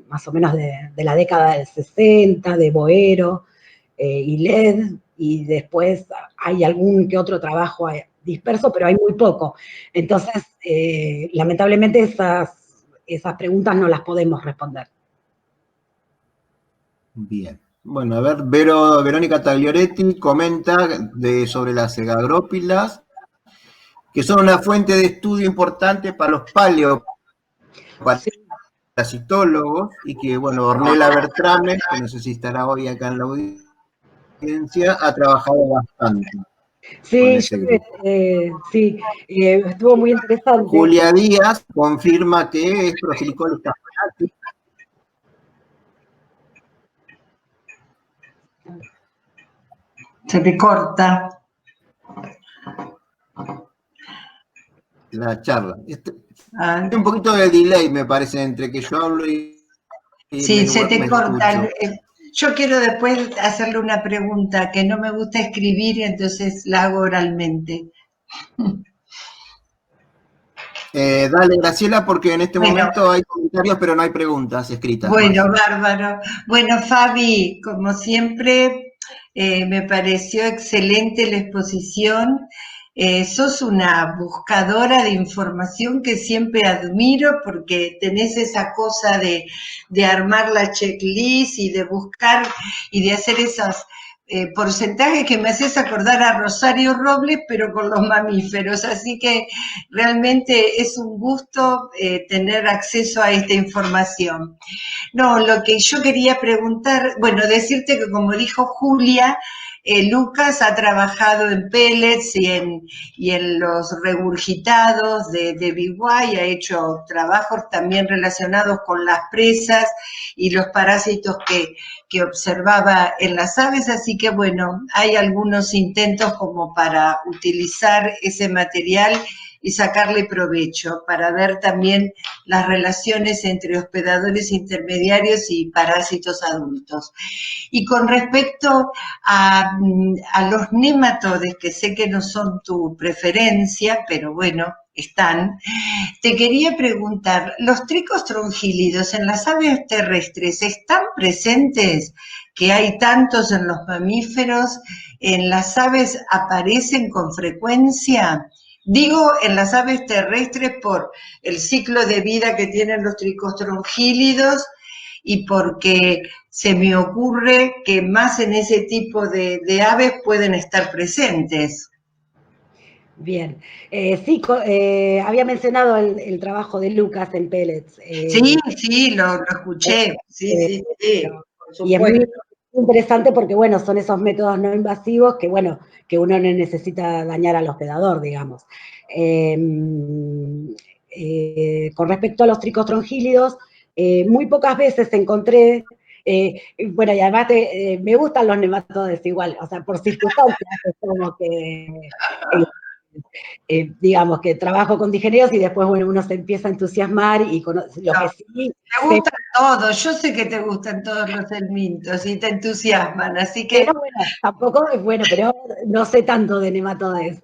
más o menos de la década del 60, de Boero y LED, y después hay algún que otro trabajo disperso, pero hay muy poco. Entonces, lamentablemente esas preguntas no las podemos responder. Bien. Bueno, a ver, Verónica Taglioretti comenta sobre las segagrópilas, que son una fuente de estudio importante para los paleoparasitólogos, y que, bueno, Ornella Bertrame, que no sé si estará hoy acá en la audiencia, ha trabajado bastante con Sí, ese grupo. sí, estuvo muy interesante. Julia Díaz confirma que es Prosilicolis. se te corta. La charla. Un poquito de delay, me parece, entre que yo hablo y Sí, se te me corta. escucho. Yo quiero después hacerle una pregunta que no me gusta escribir, entonces la hago oralmente. Dale, Graciela, porque en este momento hay comentarios, pero no hay preguntas escritas. Bueno, más. bárbaro. Bueno, Fabi, como siempre, me pareció excelente la exposición. Sos una buscadora de información que siempre admiro porque tenés esa cosa de armar la checklist y de buscar y de hacer esos porcentajes que me haces acordar a Rosario Robles, pero con los mamíferos. Así que realmente es un gusto tener acceso a esta información. No, lo que yo quería preguntar, bueno, decirte que como dijo Julia, Lucas ha trabajado en pellets y en los regurgitados de BY, ha hecho trabajos también relacionados con las presas y los parásitos que observaba en las aves, así que bueno, hay algunos intentos como para utilizar ese material y sacarle provecho, para ver también las relaciones entre hospedadores intermediarios y parásitos adultos. Y con respecto a los nematodes, que sé que no son tu preferencia, pero bueno, están, te quería preguntar, ¿los tricostrongylidos en las aves terrestres están presentes? Que hay tantos en los mamíferos, ¿en las aves aparecen con frecuencia? Digo en las aves terrestres por el ciclo de vida que tienen los tricostrongylidos y porque se me ocurre que más en ese tipo de aves pueden estar presentes. Bien. Sí, había mencionado el trabajo de Lucas en pellets. Sí, lo escuché. Sí, por Y es muy supuesto. interesante porque, bueno, son esos métodos no invasivos que, bueno, que uno no necesita dañar al hospedador, digamos. Con respecto a los tricostrongylidos, muy pocas veces encontré, bueno, y además me gustan los nematodes igual, o sea, por circunstancias, es como que digamos que trabajo con digeneos y después, bueno, uno se empieza a entusiasmar y lo que sí. Te gustan todos, yo sé que te gustan todos los helmintos y te entusiasman, así que... Pero bueno, tampoco es bueno, pero no sé tanto de nematodes.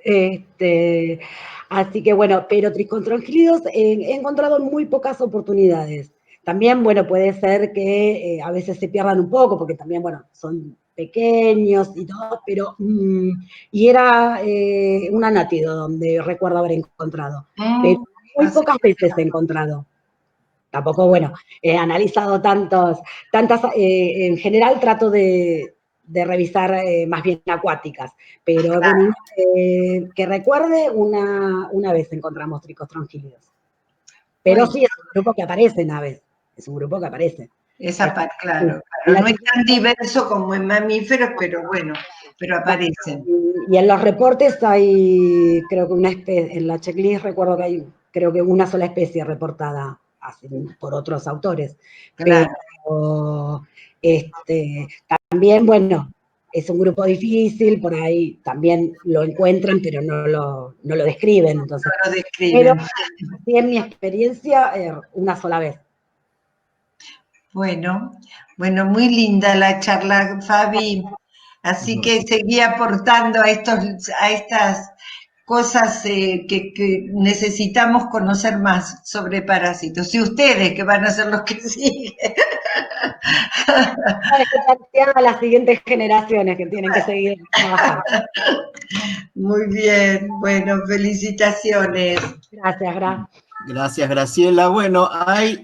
Así que bueno, pero tricostrongylidos he encontrado muy pocas oportunidades. También, bueno, puede ser que a veces se pierdan un poco, porque también, bueno, son pequeños y todo, pero, y era un anátido donde recuerdo haber encontrado, pero muy pocas veces he encontrado. Tampoco, bueno, he analizado tantas, en general trato de revisar más bien acuáticas, pero bueno, que recuerde, una vez encontramos tricostrongylidos. Pero sí, es un grupo que aparece en aves, es un grupo que aparece. Esa parte, claro. No es tan diverso como en mamíferos, pero bueno, pero aparecen. Y en los reportes hay, creo que una especie, en la checklist recuerdo que hay, creo que una sola especie reportada por otros autores. Claro. Pero también, bueno, es un grupo difícil, por ahí también lo encuentran, pero no lo describen. Entonces, No lo describen. pero sí, en mi experiencia, una sola vez. Bueno, muy linda la charla, Fabi. Así que seguí aportando a estas cosas que necesitamos conocer más sobre parásitos. Y ustedes, que van a ser los que siguen. A las siguientes generaciones que tienen que seguir trabajando. Muy bien, bueno, felicitaciones. Gracias, Gra. Gracias, Graciela. Bueno, hay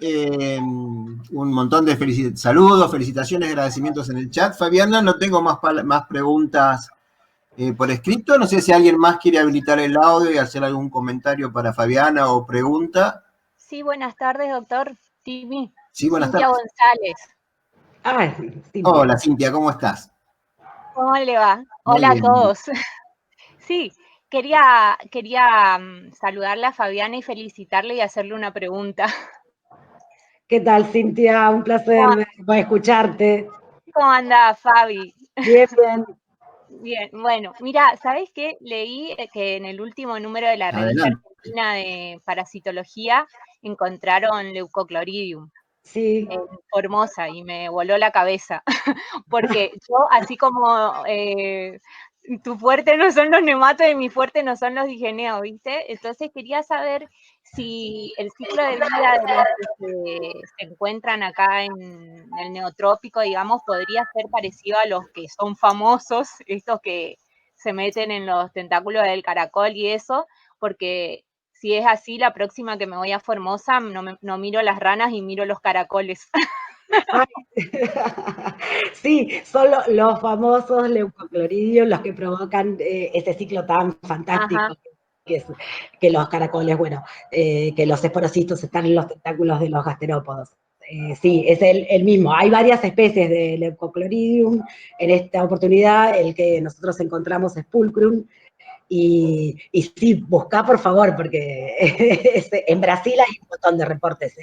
un montón de saludos, felicitaciones, agradecimientos en el chat. Fabiana, no tengo más preguntas por escrito. No sé si alguien más quiere habilitar el audio y hacer algún comentario para Fabiana o pregunta. Sí, buenas tardes, doctor Timi. Sí, buenas Cintia tardes. González. Cintia. Hola, Cintia, ¿cómo estás? ¿Cómo le va? Muy Hola bien. a todos. Sí, quería saludarle a Fabiana y felicitarle y hacerle una pregunta. ¿Qué tal, Cintia? Un placer escucharte. ¿Cómo anda, Fabi? Bien, bien. Bien, bueno, mira, ¿sabés qué? Leí que en el último número de la revista argentina de parasitología encontraron Leucocloridium. Sí. En Formosa y me voló la cabeza, porque yo, así como tu fuerte no son los nematodes y mi fuerte no son los digeneos, ¿viste? Entonces quería saber si el ciclo de vida de los que se encuentran acá en el neotrópico, digamos, podría ser parecido a los que son famosos, estos que se meten en los tentáculos del caracol y eso, porque si es así, la próxima que me voy a Formosa no miro las ranas y miro los caracoles. Sí, son los famosos leucocloridios los que provocan este ciclo tan fantástico que los caracoles, bueno, que los esporocistos están en los tentáculos de los gasterópodos. sí, es el mismo. Hay varias especies de Leucocloridium. En esta oportunidad, el que nosotros encontramos es Pulchrum. Y sí, buscá por favor, porque en Brasil hay un montón de reportes,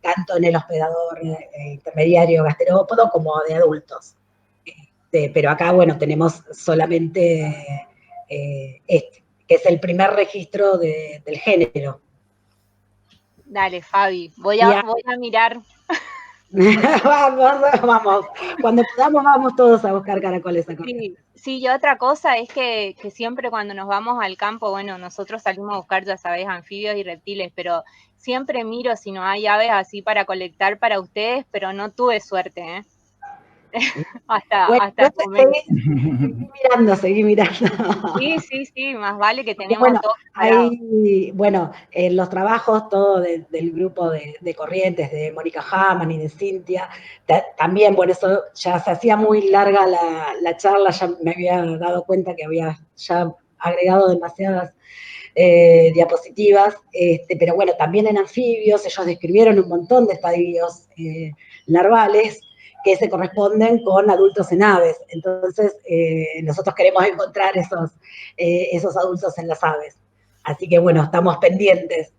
tanto en el hospedador intermediario gasterópodo como de adultos. Pero acá, bueno, tenemos solamente este, que es el primer registro del género. Dale, Fabi, voy Ya. a mirar. Vamos, cuando podamos vamos todos a buscar caracoles acá. Sí, y otra cosa es que siempre cuando nos vamos al campo, bueno, nosotros salimos a buscar, ya sabes, anfibios y reptiles, pero siempre miro si no hay aves así para colectar para ustedes, pero no tuve suerte, ¿eh? hasta el momento. Seguí mirando. Sí, más vale que tenemos bueno, todo preparado. Los trabajos, todo del grupo de Corrientes, de Mónica Hamann y de Cintia, también, bueno, eso ya se hacía muy larga la charla, ya me había dado cuenta que había ya agregado demasiadas diapositivas, pero bueno, también en anfibios, ellos describieron un montón de estadios larvales, que se corresponden con adultos en aves. Entonces, nosotros queremos encontrar esos adultos en las aves. Así que, bueno, estamos pendientes.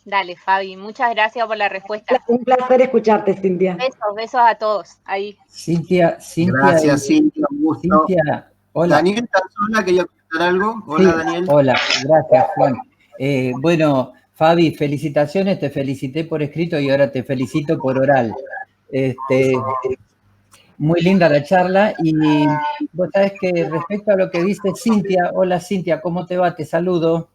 Dale, Fabi, muchas gracias por la respuesta. Un placer escucharte, Cintia. Besos a todos ahí. Cintia. Gracias, Cintia, un gusto. Cintia, hola. Daniel Tazola, ¿quería comentar algo? Hola, sí. Daniel. Hola, gracias, Juan. Bueno, Fabi, felicitaciones, te felicité por escrito y ahora te felicito por oral. Muy linda la charla y vos sabés que respecto a lo que dice Cintia, hola Cintia, ¿cómo te va? Te saludo.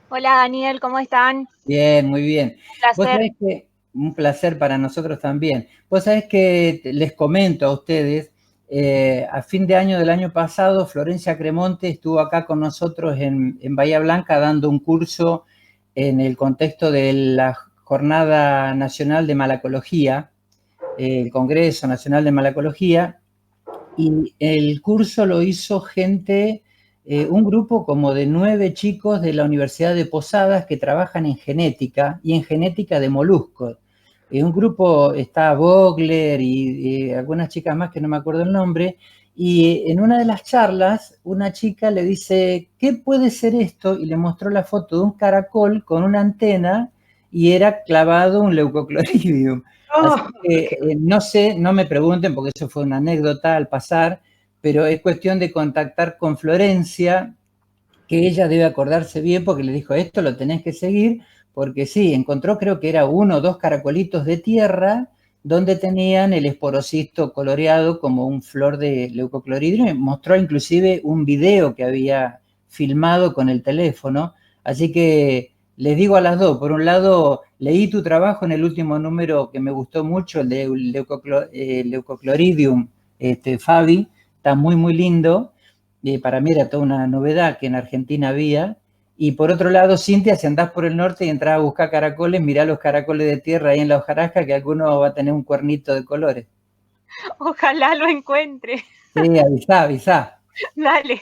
Hola Daniel, ¿cómo están? Bien, muy bien. Un placer. Vos sabés que, un placer para nosotros también. Vos sabés que les comento a ustedes, a fin de año del año pasado, Florencia Cremonte estuvo acá con nosotros en Bahía Blanca dando un curso en el contexto de la Jornada Nacional de Malacología, el Congreso Nacional de Malacología, y el curso lo hizo gente, un grupo como de 9 chicos de la Universidad de Posadas que trabajan en genética y en genética de moluscos. Un grupo, está Vogler y algunas chicas más que no me acuerdo el nombre, y en una de las charlas una chica le dice, ¿qué puede ser esto? Y le mostró la foto de un caracol con una antena y era clavado un Leucocloridium. Así que no sé, no me pregunten porque eso fue una anécdota al pasar, pero es cuestión de contactar con Florencia, que ella debe acordarse bien porque le dijo, esto lo tenés que seguir, porque sí, encontró creo que era 1 o 2 caracolitos de tierra donde tenían el esporocisto coloreado como un flor de Leucocloridium, y mostró inclusive un video que había filmado con el teléfono, así que les digo a las dos, por un lado, leí tu trabajo en el último número que me gustó mucho, el de Leucocloridium, Fabi, está muy, muy lindo. Para mí era toda una novedad que en Argentina había. Y por otro lado, Cintia, si andás por el norte y entras a buscar caracoles, mirá los caracoles de tierra ahí en la hojarasca, que alguno va a tener un cuernito de colores. Ojalá lo encuentre. Sí, avisá. Dale.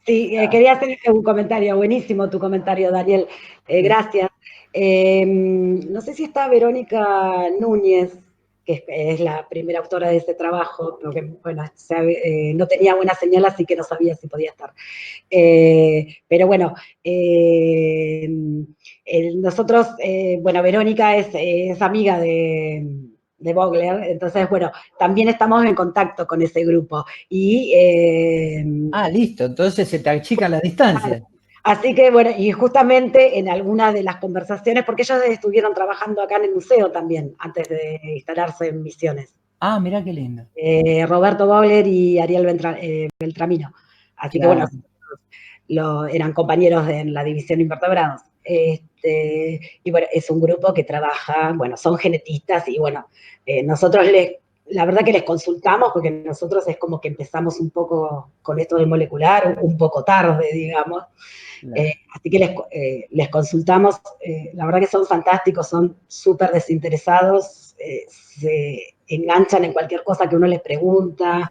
Sí, quería hacer un comentario, buenísimo tu comentario, Daniel, gracias. No sé si está Verónica Núñez, que es la primera autora de este trabajo, porque, bueno, no tenía buena señal, así que no sabía si podía estar. Pero bueno, nosotros, bueno, Verónica es amiga de Vogler, entonces, bueno, también estamos en contacto con ese grupo. Y, listo, entonces se te achican las distancias. Así que, bueno, y justamente en algunas de las conversaciones, porque ellos estuvieron trabajando acá en el museo también, antes de instalarse en Misiones. Mirá qué lindo. Roberto Vogler y Ariel Beltramino. Así claro. Que, bueno, eran compañeros en la división Invertebrados. Y bueno, es un grupo que trabaja, bueno, son genetistas y bueno, nosotros la verdad que les consultamos porque nosotros es como que empezamos un poco con esto de molecular, un poco tarde, digamos. Claro. Así que les consultamos, la verdad que son fantásticos, son súper desinteresados, se enganchan en cualquier cosa que uno les pregunta,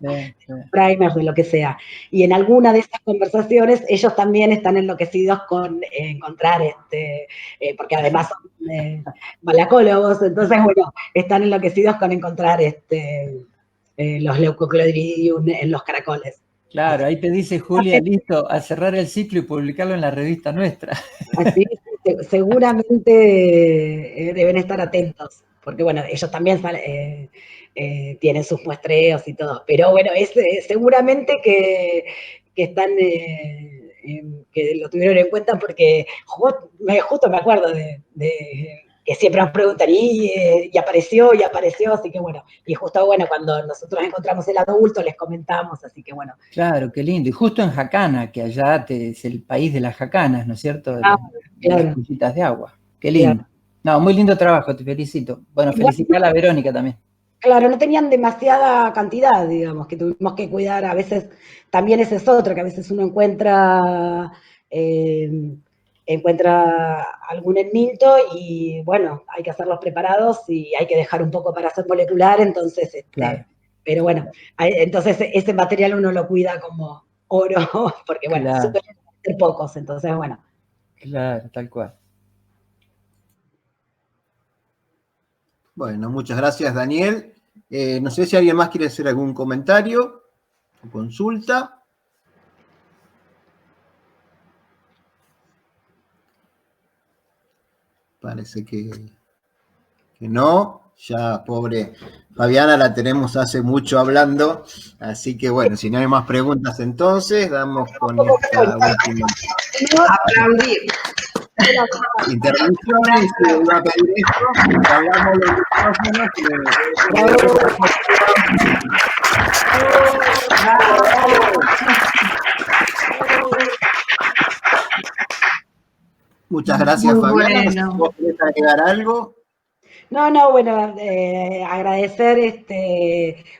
primers, de lo que sea. Y en alguna de estas conversaciones ellos también están enloquecidos con encontrar, porque además son malacólogos, entonces, bueno, están enloquecidos con encontrar los leucocloridium en los caracoles. Claro, ahí te dice Julia, listo, a cerrar el ciclo y publicarlo en la revista nuestra. Así, seguramente deben estar atentos, porque bueno, ellos también tienen sus muestreos y todo, pero bueno, seguramente que están, que lo tuvieron en cuenta porque justo me acuerdo de que siempre nos preguntan, y apareció, así que bueno, y justo bueno, cuando nosotros encontramos el adulto les comentamos, así que bueno. Claro, qué lindo, y justo en Jacana, que allá es el país de las jacanas, ¿no es cierto? De claro. Las cuchitas de agua, qué lindo. Claro. No, muy lindo trabajo, te felicito. Bueno, felicitar a la Verónica también. Claro, no tenían demasiada cantidad, digamos, que tuvimos que cuidar, a veces, también ese es otro, que a veces uno encuentra algún enmilto y, bueno, hay que hacerlos preparados y hay que dejar un poco para hacer molecular, entonces, claro. Pero bueno, entonces ese material uno lo cuida como oro, porque, bueno, claro. suelen ser pocos, entonces, bueno. Claro, tal cual. Bueno, muchas gracias, Daniel. No sé si alguien más quiere hacer algún comentario o consulta. Parece que no. Ya, pobre Fabiana, la tenemos hace mucho hablando. Así que, bueno, si no hay más preguntas, entonces, damos con esta última. Aplaudir. Intervenciones, iba a pedir esto, hablamos de Muchas gracias, muy Fabiana. Bueno. ¿Vos querés agregar algo? No, bueno, agradecer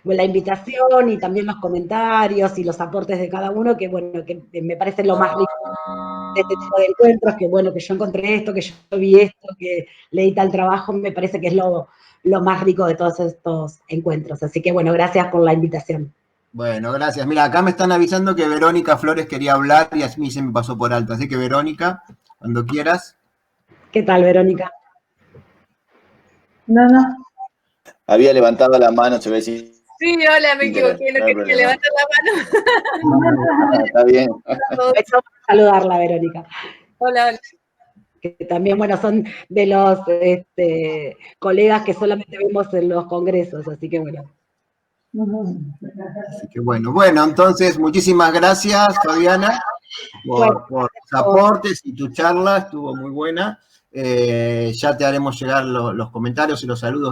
la invitación y también los comentarios y los aportes de cada uno, que bueno, que me parece lo más rico de este tipo de encuentros, que bueno, que yo encontré esto, que yo vi esto, que leí tal trabajo, me parece que es lo más rico de todos estos encuentros. Así que bueno, gracias por la invitación. Bueno, gracias. Mira, acá me están avisando que Verónica Flores quería hablar y a mí se me pasó por alto. Así que, Verónica, cuando quieras. ¿Qué tal, Verónica? No. Había levantado la mano, se ve si... Sí, hola, me equivoqué, no quería levantar la mano. Está bien. Saludarla, Verónica. Hola. Que también, bueno, son de los colegas que solamente vemos en los congresos, así que bueno. Así que bueno, entonces muchísimas gracias, Fabiana, por tus aportes y tu charla, estuvo muy buena. Ya te haremos llegar los comentarios y los saludos